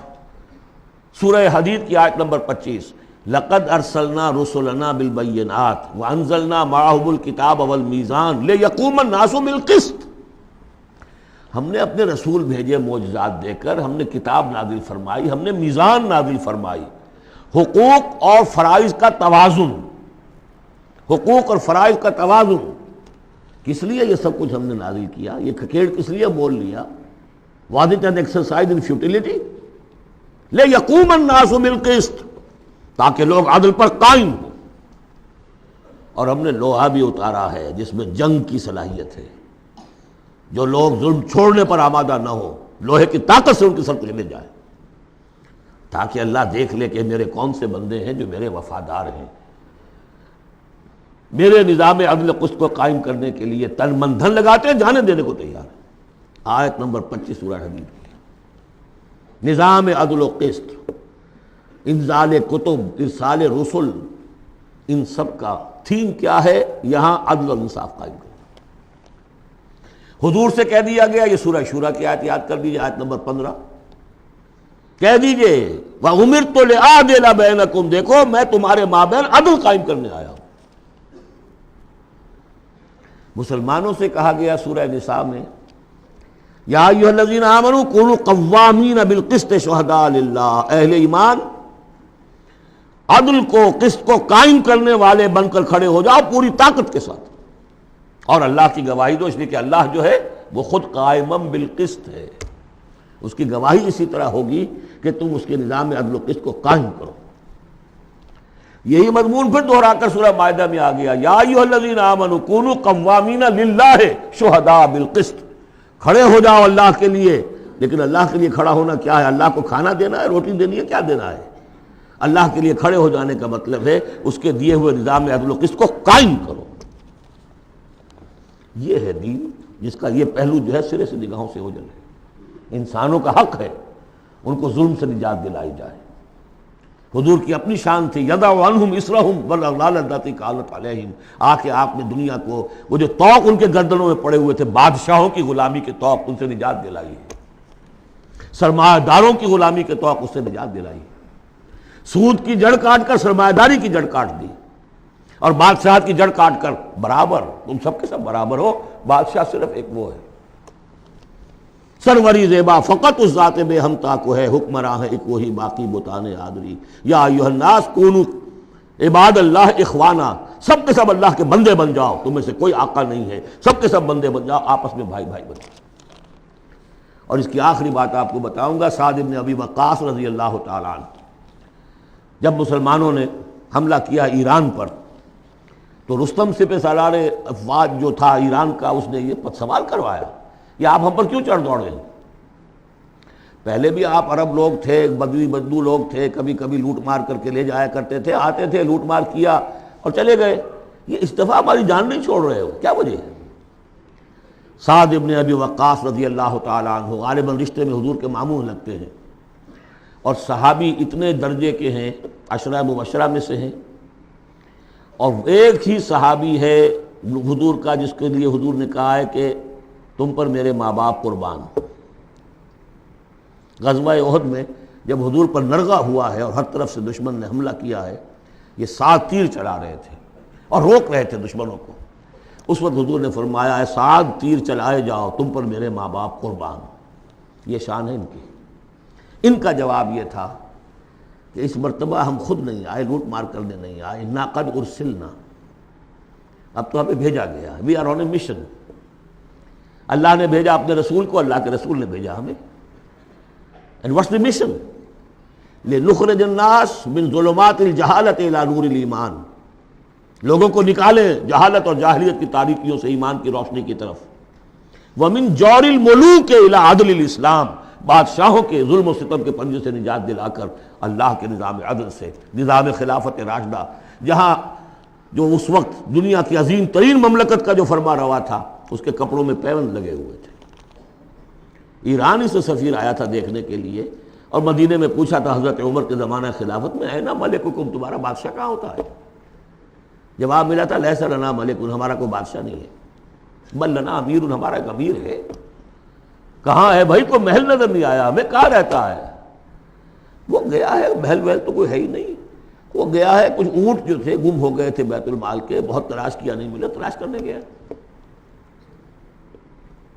سورہ حدید کی آیت نمبر 25، لقد ارسلنا رسلنا بالبینات وانزلنا معهم الکتاب والمیزان لیقوم الناس بالقسط۔ ہم نے اپنے رسول بھیجے معجزات دے کر، ہم نے کتاب نازل فرمائی، ہم نے میزان نازل فرمائی، حقوق اور فرائض کا توازن، حقوق اور فرائض کا توازن۔ کس لیے یہ سب کچھ ہم نے نازل کیا؟ یہ کھکیڑ کس لیے بول لیا؟ Was it an exercise in futility? لیقوم الناس بالقسط، تاکہ لوگ عدل پر قائم ہوں۔ اور ہم نے لوہا بھی اتارا ہے جس میں جنگ کی صلاحیت ہے، جو لوگ ظلم چھوڑنے پر آمادہ نہ ہو، لوہے کی طاقت سے ان کے سر کچلے جائے، تاکہ اللہ دیکھ لے کہ میرے کون سے بندے ہیں جو میرے وفادار ہیں، میرے نظام عدل قسط کو قائم کرنے کے لیے تن من دھن لگاتے ہیں، جانے دینے کو تیار ہیں۔ آیت نمبر 25 سورہ حدید کی، نظام عدل و قسط، انزال کتب، ارسال رسل، ان سب کا تھیم کیا ہے؟ یہاں عدل و انصاف قائم کرنا۔ حضور سے کہہ دیا گیا، یہ سورہ شورى کی آیت یاد کر دیجیے، آیت نمبر 15، کہہ دیجئے وَأُمِرْتُ لِأَعْدِلَ بَيْنَكُمْ، دیکھو میں تمہارے مابین عدل قائم کرنے آیا ہوں۔ مسلمانوں سے کہا گیا سورہ نساء میں، یا ایھا الذین آمنوا کونوا قوامین بالقسط شہداء للہ، اہل ایمان عدل کو، قسط کو قائم کرنے والے بن کر کھڑے ہو جاؤ پوری طاقت کے ساتھ، اور اللہ کی گواہی دو، اس لیے کہ اللہ جو ہے وہ خود قائم بالقسط ہے، اس کی گواہی اسی طرح ہوگی کہ تم اس کے نظام عدل و قسط کو قائم کرو۔ یہی مضمون پھر دہرا کر سورہ مائدہ میں آ گیا، یا ایھا الذین آمنوا کونوا قوامین للہ شہداء بالقسط، کھڑے ہو جاؤ اللہ کے لیے۔ لیکن اللہ کے لیے کھڑا ہونا کیا ہے؟ اللہ کو کھانا دینا ہے، روٹی دینی ہے، کیا دینا ہے؟ اللہ کے لیے کھڑے ہو جانے کا مطلب ہے اس کے دیے ہوئے نظام عدل و قسط کو قائم کرو۔ یہ ہے دین، جس کا یہ پہلو جو ہے سرے سے نگاہوں سے اوجھل ہے۔ انسانوں کا حق ہے ان کو ظلم سے نجات دلائی جائے۔ حضور کی اپنی شان تھی، یضع عنہم اسرہم والاغلال اللاتی کانت علیہم، آ کے آپ نے دنیا کو وہ جو طوق ان کے گردنوں میں پڑے ہوئے تھے، بادشاہوں کی غلامی کے طوق، ان سے نجات دلائی ہے، سرمایہ داروں کی غلامی کے طوق، اس سے نجات دلائی ہے، سود کی جڑ کاٹ کر سرمایہ داری کی جڑ کاٹ دی، اور بادشاہت کی جڑ کاٹ کر برابر، تم سب کے سب برابر ہو، بادشاہ صرف ایک وہ ہے، سروری زیبا فقط اس ذات بے ہمتا کو ہے، حکمراں ہے ایک وہی باقی بتان آدری، یا ایھا الناس کونوا عباد اللہ اخوانا، سب کے سب اللہ کے بندے بن جاؤ، تم میں سے کوئی آقا نہیں ہے، سب کے سب بندے بن جاؤ، آپس میں بھائی بھائی بن جاؤ۔ اور اس کی آخری بات آپ کو بتاؤں گا، سعد بن ابی وقاص رضی اللہ تعالیٰ عنہ جب مسلمانوں نے حملہ کیا ایران پر تو رستم سپہ سالار افواج جو تھا ایران کا، اس نے یہ سوال کروایا کہ آپ ہم پر کیوں چڑھ دوڑے ہیں؟ پہلے بھی آپ عرب لوگ تھے، بدوی بدو لوگ تھے، کبھی کبھی لوٹ مار کر کے لے جایا کرتے تھے، آتے تھے لوٹ مار کیا اور چلے گئے، یہ اس دفعہ ہماری جان نہیں چھوڑ رہے ہو، کیا وجہ ہے؟ سعد ابن ابی وقاص رضی اللہ تعالیٰ عنہ غالباً رشتے میں حضور کے ماموں لگتے ہیں، اور صحابی اتنے درجے کے ہیں، عشرہ مبشرہ میں سے ہیں، اور ایک ہی صحابی ہے حضور کا جس کے لیے حضور نے کہا ہے کہ تم پر میرے ماں باپ قربان۔ غزوہ احد میں جب حضور پر نرغہ ہوا ہے اور ہر طرف سے دشمن نے حملہ کیا ہے، یہ 7 تیر چلا رہے تھے اور روک رہے تھے دشمنوں کو، اس وقت حضور نے فرمایا ہے 7 تیر چلائے جاؤ، تم پر میرے ماں باپ قربان۔ یہ شان ہے ان کی۔ ان کا جواب یہ تھا کہ اس مرتبہ ہم خود نہیں آئے، لوٹ مار کرنے نہیں آئے، انا قد ارسلنا، اب تو ہمیں بھیجا گیا ہے، we are on a mission. اللہ نے بھیجا اپنے رسول کو، اللہ کے رسول نے بھیجا ہمیں۔ And what's the mission? لِنُخْرِجَ النَّاسَ مِنْ ظُلُمَاتِ الْجَهَالَةِ إِلَى نُورِ الْإِيمَانِ، لوگوں کو نکالیں جہالت اور جاہلیت کی تاریکیوں سے ایمان کی روشنی کی طرف۔ وَمِنْ جَوْرِ الْمُلُوكِ إِلَى عَدْلِ الْإِسْلَامِ، بادشاہوں کے ظلم و ستم کے پنجے سے نجات دلا کر اللہ کے نظام عدل سے، نظام خلافت راشدہ، جہاں جو اس وقت دنیا کی عظیم ترین مملکت کا جو فرما روا تھا اس کے کپڑوں میں پیوند لگے ہوئے تھے۔ ایرانی سے سفیر آیا تھا دیکھنے کے لیے، اور مدینے میں پوچھا تھا حضرت عمر کے زمانہ خلافت میں، اے نا ملککم، تمہارا بادشاہ کہاں ہوتا ہے؟ جواب ملا تھا لیس لنا ملک، ہمارا کوئی بادشاہ نہیں ہے، بل لنا امیر، ہمارا ایک امیر ہے۔ کہاں ہے بھائی؟ کوئی محل نظر نہیں آیا ہمیں، کہاں رہتا ہے؟ وہ گیا ہے، محل وحل تو کوئی ہے ہی نہیں، وہ گیا ہے، کچھ اونٹ جو تھے گم ہو گئے تھے بیت المال کے، بہت تلاش کیا نہیں ملے، تلاش کرنے گیا۔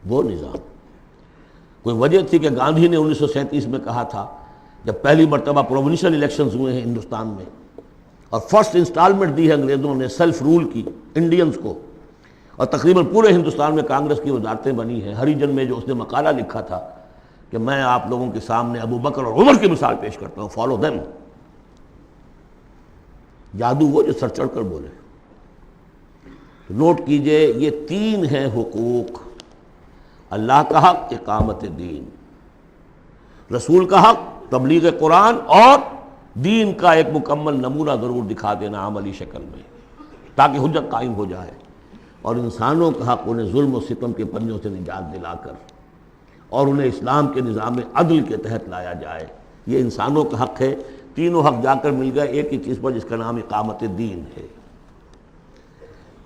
وہ نظام، کوئی وجہ تھی کہ گاندھی نے 1937 میں کہا تھا جب پہلی مرتبہ پروونشل الیکشنز ہوئے ہیں ہندوستان میں، اور فرسٹ انسٹالمنٹ دی ہے انگریزوں نے سیلف رول کی انڈینز کو، اور تقریباً پورے ہندوستان میں کانگریس کی وزارتیں بنی ہیں۔ ہریجن میں جو اس نے مقالہ لکھا تھا کہ میں آپ لوگوں کے سامنے ابو بکر اور عمر کی مثال پیش کرتا ہوں، فالو دیم۔ جادو وہ جو سر چڑھ کر بولے۔ نوٹ کیجئے، یہ 3 ہیں حقوق: اللہ کا حق اقامت دین، رسول کا حق تبلیغ قرآن، اور دین کا ایک مکمل نمونہ ضرور دکھا دینا عملی شکل میں تاکہ حجت قائم ہو جائے، اور انسانوں کا حق انہیں ظلم و ستم کے پنجوں سے نجات دلا کر اور انہیں اسلام کے نظام عدل کے تحت لایا جائے۔ یہ انسانوں کا حق ہے۔ تینوں حق جا کر مل گئے ایک ہی چیز پر جس کا نام اقامت دین ہے۔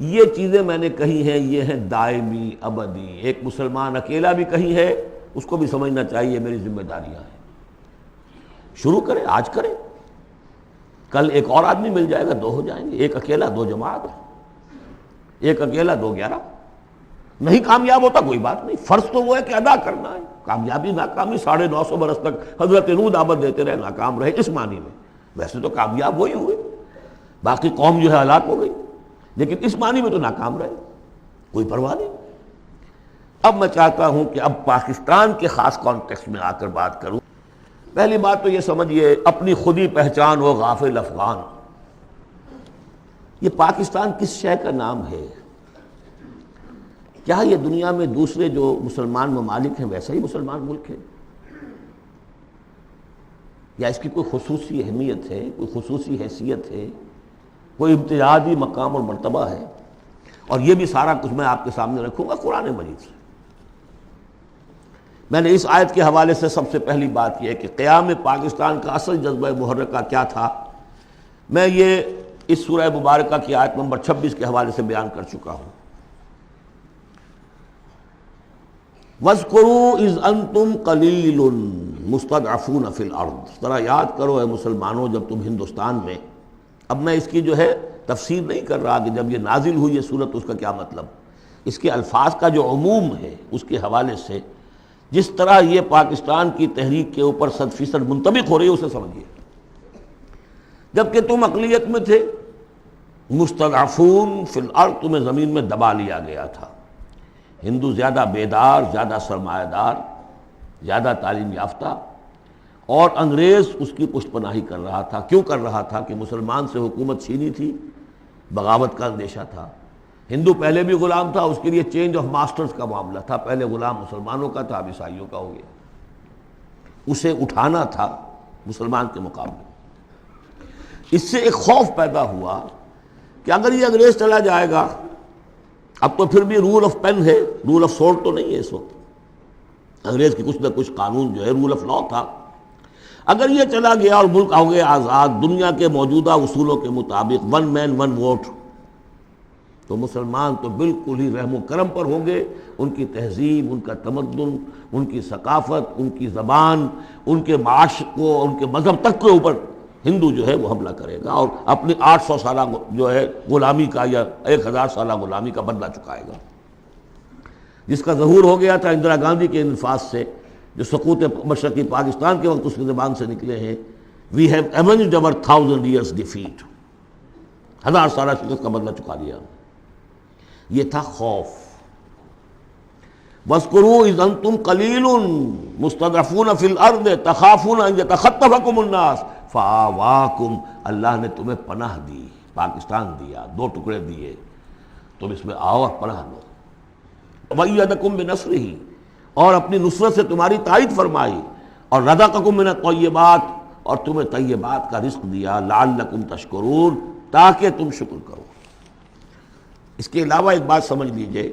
یہ چیزیں میں نے کہی ہیں، یہ ہیں دائمی ابدی۔ ایک مسلمان اکیلا بھی کہی ہے، اس کو بھی سمجھنا چاہیے میری ذمہ داریاں ہیں۔ شروع کریں، آج کریں، کل ایک اور آدمی مل جائے گا، 2 ہو جائیں گے۔ ایک اکیلا 2 جماعت، ایک اکیلا 2 11۔ نہیں کامیاب ہوتا کوئی بات نہیں، فرض تو وہ ہے کہ ادا کرنا ہے۔ کامیابی ناکامی 950 برس تک حضرت نوح دعوت دیتے رہے، ناکام رہے اس معنی میں، ویسے تو کامیاب وہی ہوئے، باقی قوم جو ہے ہلاک ہو گئی، لیکن اس معنی میں تو ناکام رہے، کوئی پرواہ نہیں۔ اب میں چاہتا ہوں کہ اب پاکستان کے خاص کانٹیکسٹ میں آ کر بات کروں۔ پہلی بات تو یہ سمجھیے، اپنی خودی پہچان ہو غافل افغان۔ یہ پاکستان کس شے کا نام ہے؟ کیا یہ دنیا میں دوسرے جو مسلمان ممالک ہیں ویسا ہی مسلمان ملک ہے، یا اس کی کوئی خصوصی اہمیت ہے، کوئی خصوصی حیثیت ہے، کوئی امتیازی مقام اور مرتبہ ہے؟ اور یہ بھی سارا کچھ میں آپ کے سامنے رکھوں گا قرآن مجید سے۔ میں نے اس آیت کے حوالے سے سب سے پہلی بات یہ ہے کہ قیام پاکستان کا اصل جذبہ محرکہ کیا تھا، میں یہ اس سورہ مبارکہ کی آیت نمبر 26 کے حوالے سے بیان کر چکا ہوں۔ وَاذْكُرُوا إِذْ أَنْتُمْ قَلِيلٌ مُسْتَضْعَفُونَ فِي الْأَرْضِ، ذرا یاد کرو اے مسلمانوں جب تم ہندوستان میں، اب میں اس کی جو ہے تفسیر نہیں کر رہا کہ جب یہ نازل ہوئی یہ صورت اس کا کیا مطلب، اس کے الفاظ کا جو عموم ہے اس کے حوالے سے جس طرح یہ پاکستان کی تحریک کے اوپر 100% منطبق ہو رہی ہے اسے سمجھیے۔ جبکہ تم اقلیت میں تھے، مستضعفون فی الارض، تمہیں زمین میں دبا لیا گیا تھا۔ ہندو زیادہ بیدار، زیادہ سرمایہ دار، زیادہ تعلیم یافتہ، اور انگریز اس کی پشت پناہی کر رہا تھا۔ کیوں کر رہا تھا؟ کہ مسلمان سے حکومت چھینی تھی، بغاوت کا اندیشہ تھا۔ ہندو پہلے بھی غلام تھا، اس کے لیے چینج آف ماسٹرز کا معاملہ تھا، پہلے غلام مسلمانوں کا تھا، اب عیسائیوں کا ہو گیا، اسے اٹھانا تھا مسلمان کے مقابلے۔ اس سے ایک خوف پیدا ہوا کہ اگر یہ انگریز چلا جائے گا، اب تو پھر بھی رول آف پین ہے، رول آف سورڈ تو نہیں ہے اس وقت، انگریز کی کچھ نہ کچھ قانون جو ہے رول آف لا تھا، اگر یہ چلا گیا اور ملک ہو گیا آزاد دنیا کے موجودہ اصولوں کے مطابق، ون مین ون ووٹ، تو مسلمان تو بالکل ہی رحم و کرم پر ہوں گے، ان کی تہذیب، ان کا تمدن، ان کی ثقافت، ان کی زبان، ان کے معاش کو، ان کے مذہب تک کے اوپر ہندو جو ہے وہ حملہ کرے گا اور اپنی 800 سالہ جو ہے غلامی کا یا 1000 سالہ غلامی کا بدلہ چکائے گا، جس کا ظہور ہو گیا تھا اندرا گاندھی کے انفاذ سے، جو سقوط مشرقی پاکستان کے وقت اس کی زبان سے نکلے ہیں، we have ایونجڈ our 1000 years defeat، 1000 سالہ شکست کا بدلہ چکا لیا۔ یہ تھا خوف۔ وَاذْكُرُوا إِذْ أَنْتُمْ قَلِيلٌ مُسْتَضْعَفُونَ فِي الْأَرْضِ تَخَافُونَ أَنْ يَتَخَطَّفَكُمُ النَّاسُ فَآوَاكُمْ، اللہ نے تمہیں پناہ دی، پاکستان دیا، 2 ٹکڑے دیے، تم اس میں آؤ اور پناہ لو۔ وَأَيَّدَكُمْ بِنَصْرِهِ، اور اپنی نصرت سے تمہاری تائید فرمائی، اور رَزَقَكُم مِّنَ الطَّيِّبَاتِ، اور تمہیں طیبات کا رزق دیا، لَعَلَّكُمْ تَشْكُرُونَ، تاکہ تم شکر کرو۔ اس کے علاوہ ایک بات سمجھ لیجئے،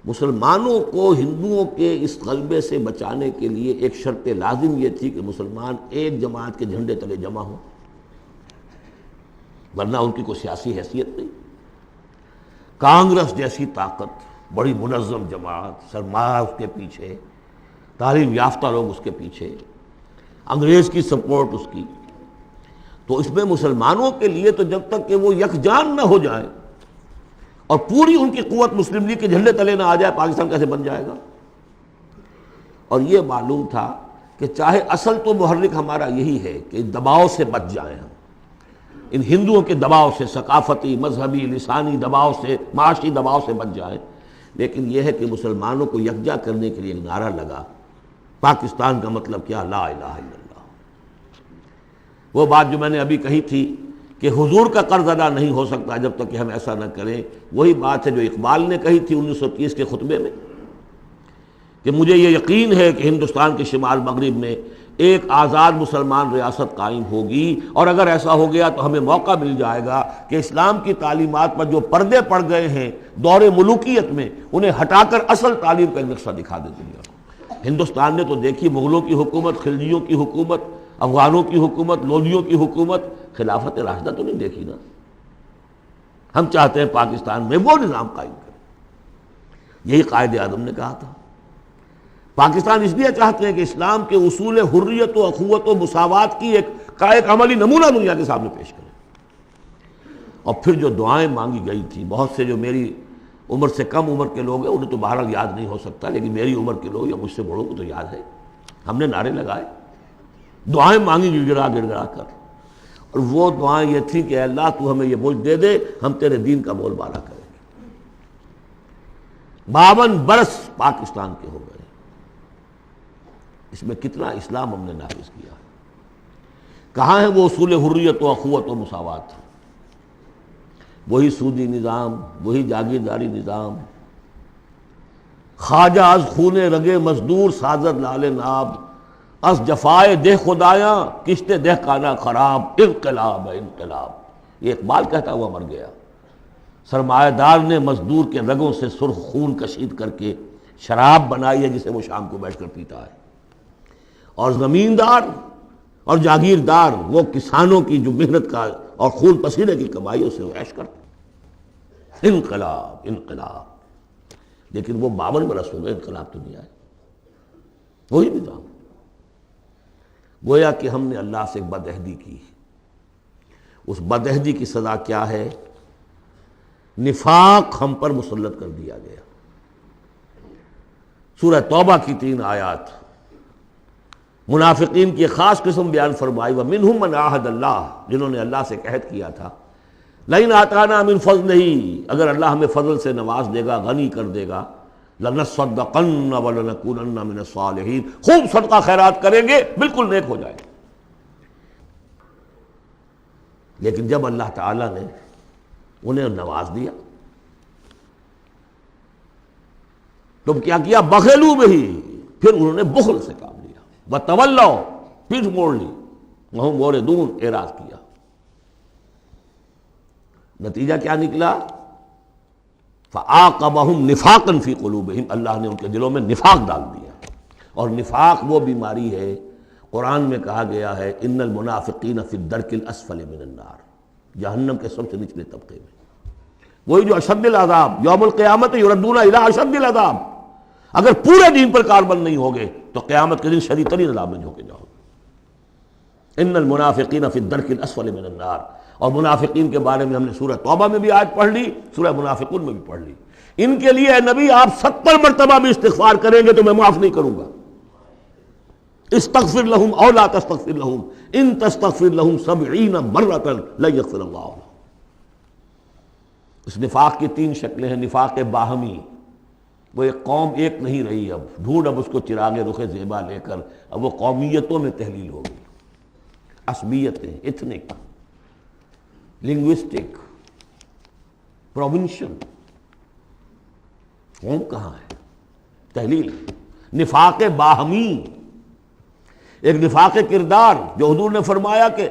مسلمانوں کو ہندوؤں کے اس غلبے سے بچانے کے لیے ایک شرط لازم یہ تھی کہ مسلمان ایک جماعت کے جھنڈے تلے جمع ہوں، ورنہ ان کی کوئی سیاسی حیثیت نہیں۔ کانگریس جیسی طاقت، بڑی منظم جماعت، سرمایہ اس کے پیچھے، تعلیم یافتہ لوگ اس کے پیچھے، انگریز کی سپورٹ اس کی، تو اس میں مسلمانوں کے لیے تو جب تک کہ وہ یکجان نہ ہو جائیں اور پوری ان کی قوت مسلم لیگ کے جھنڈے تلے نہ آ جائے، پاکستان کیسے بن جائے گا؟ اور یہ معلوم تھا کہ چاہے اصل تو محرک ہمارا یہی ہے کہ دباؤ سے بچ جائیں ہم، ان ہندوؤں کے دباؤ سے، ثقافتی، مذہبی، لسانی دباؤ سے، معاشی دباؤ سے بچ جائیں، لیکن یہ ہے کہ مسلمانوں کو یکجا کرنے کے لیے ایک نعرہ لگا، پاکستان کا مطلب کیا؟ لا الہ الا اللہ۔ وہ بات جو میں نے ابھی کہی تھی کہ حضور کا قرض ادا نہیں ہو سکتا جب تک کہ ہم ایسا نہ کریں، وہی بات ہے جو اقبال نے کہی تھی 1930 کے خطبے میں، کہ مجھے یہ یقین ہے کہ ہندوستان کے شمال مغرب میں ایک آزاد مسلمان ریاست قائم ہوگی، اور اگر ایسا ہو گیا تو ہمیں موقع مل جائے گا کہ اسلام کی تعلیمات پر جو پردے پڑ گئے ہیں دور ملوکیت میں، انہیں ہٹا کر اصل تعلیم کا ایک نقشہ دکھا دے دنیا کو۔ ہندوستان نے تو دیکھی مغلوں کی حکومت، خلجیوں کی حکومت، افغانوں کی حکومت، لودھیوں کی حکومت، خلافت راشدہ تو نہیں دیکھی نا۔ ہم چاہتے ہیں پاکستان میں وہ نظام قائم کریں، یہی قائد اعظم نے کہا تھا۔ پاکستان اس لیے چاہتے ہیں کہ اسلام کے اصول حریت و اخوت و مساوات کی ایک عملی نمونہ دنیا کے سامنے پیش کریں۔ اور پھر جو دعائیں مانگی گئی تھی، بہت سے جو میری عمر سے کم عمر کے لوگ ہیں انہیں تو بہرحال یاد نہیں ہو سکتا، لیکن میری عمر کے لوگ یا مجھ سے بڑوں کو تو یاد ہے، ہم نے نعرے لگائے، دعائیں مانگی گڑ گڑا کر، اور وہ دعائیں یہ تھیں کہ اے اللہ تو ہمیں یہ ملک دے دے، ہم تیرے دین کا بول بالا کریں گے۔ 52 برس پاکستان کے ہو گئے، اس میں کتنا اسلام ہم نے نافذ کیا، کہاں ہے وہ اصول حریت و اخوت و مساوات؟ وہی سودی نظام، وہی جاگیرداری نظام، خواجہ از خون رگے مزدور سازد لال ناب، از جفائے دہ خدایاں کشتے دہ کانا خراب، انقلاب ہے انقلاب۔ یہ اقبال کہتا ہوا مر گیا۔ سرمایہ دار نے مزدور کے رگوں سے سرخ خون کشید کر کے شراب بنائی ہے جسے وہ شام کو بیٹھ کر پیتا ہے، اور زمیندار اور جاگیردار وہ کسانوں کی جو محنت کا اور خون پسینے کی کمائی اسے وہ عیش کرتے۔ انقلاب انقلاب، لیکن وہ 52 برس ہو گئے، انقلاب تو نہیں آئے، وہی نظام۔ گویا کہ ہم نے اللہ سے بد عہدی کی، اس بد عہدی کی سزا کیا ہے؟ نفاق ہم پر مسلط کر دیا گیا۔ سورہ توبہ کی 3 آیات منافقین کی ایک خاص قسم بیان فرمائی، وَمِنْهُمْ مَنْ عَاهَدَ اللَّهُ، جنہوں نے اللہ سے عہد کیا تھا، لَئِنْ آتَانَا مِنْ فَضْلِهِ، اگر اللہ ہمیں فضل سے نواز دے گا، غنی کر دے گا، لَنَصَّدَّقَنَّ وَلَنَكُونَنَّ مِنَ الصَّالِحِينَ، خوب صدقہ خیرات کریں گے بالکل نیک ہو جائیں گے۔ لیکن جب اللہ تعالیٰ نے انہیں نواز دیا تو کیا کیا؟ بخلوا بہ، پھر انہوں نے بخل سے کام لیا، وتولوا، پیٹھ موڑ لی، وہم موردون، اعراض کیا۔ نتیجہ کیا نکلا؟ فَعَاقَبَهُمْ نِفَاقًا فِي قُلُوبِهِمْ، اللہ نے ان کے دلوں میں نفاق ڈال دیا۔ اور نفاق وہ بیماری ہے، قرآن میں کہا گیا ہے ان المنافقین فی الدرک الاسفل من النار، جہنم کے سب سے نچلے طبقے میں، وہی جو اشد العذاب، یوم القیامت یردون الی اشد العذاب، اگر پورے دین پر کاربند نہیں ہوگے تو قیامت کے دن شدید ترین عذاب میں جھونکے جاؤ گے۔ ان المنافقین فی الدرک الاسفل من النار، اور منافقین کے بارے میں ہم نے سورہ توبہ میں بھی آیت پڑھ لی، سورہ منافقون میں بھی پڑھ لی۔ ان کے لیے اے نبی آپ 70 مرتبہ بھی استغفار کریں گے تو میں معاف نہیں کروں گا۔ استغفر لہم او لا تستغفر لہم ان تستغفر لہم 70 مرۃ لن یغفر اللہ لہم۔ اس نفاق کی 3 شکلیں ہیں۔ نفاق باہمی، وہ ایک قوم ایک نہیں رہی، اب ڈھونڈ اب اس کو چراغ رخ زیبا لے کر، اب وہ قومیتوں میں تحلیل ہو گئی، عصبیتیں، ایتھنک، لنگوسٹک، پروونشل، قوم کہاں ہے؟ تحلیل۔ نفاق باہمی، ایک نفاق کردار جو حضور نے فرمایا کہ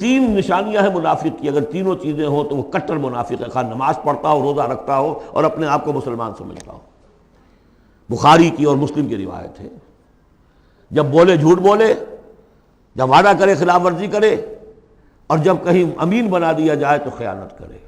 3 نشانیاں ہیں منافق کی، اگر تینوں چیزیں ہوں تو وہ کٹر منافق ہے، خواہ نماز پڑھتا ہو، روزہ رکھتا ہو اور اپنے آپ کو مسلمان سمجھتا ہو۔ بخاری کی اور مسلم کی روایت ہے، جب بولے جھوٹ بولے، جب وعدہ کرے خلاف ورزی کرے، اور جب کہیں امین بنا دیا جائے تو خیانت کرے۔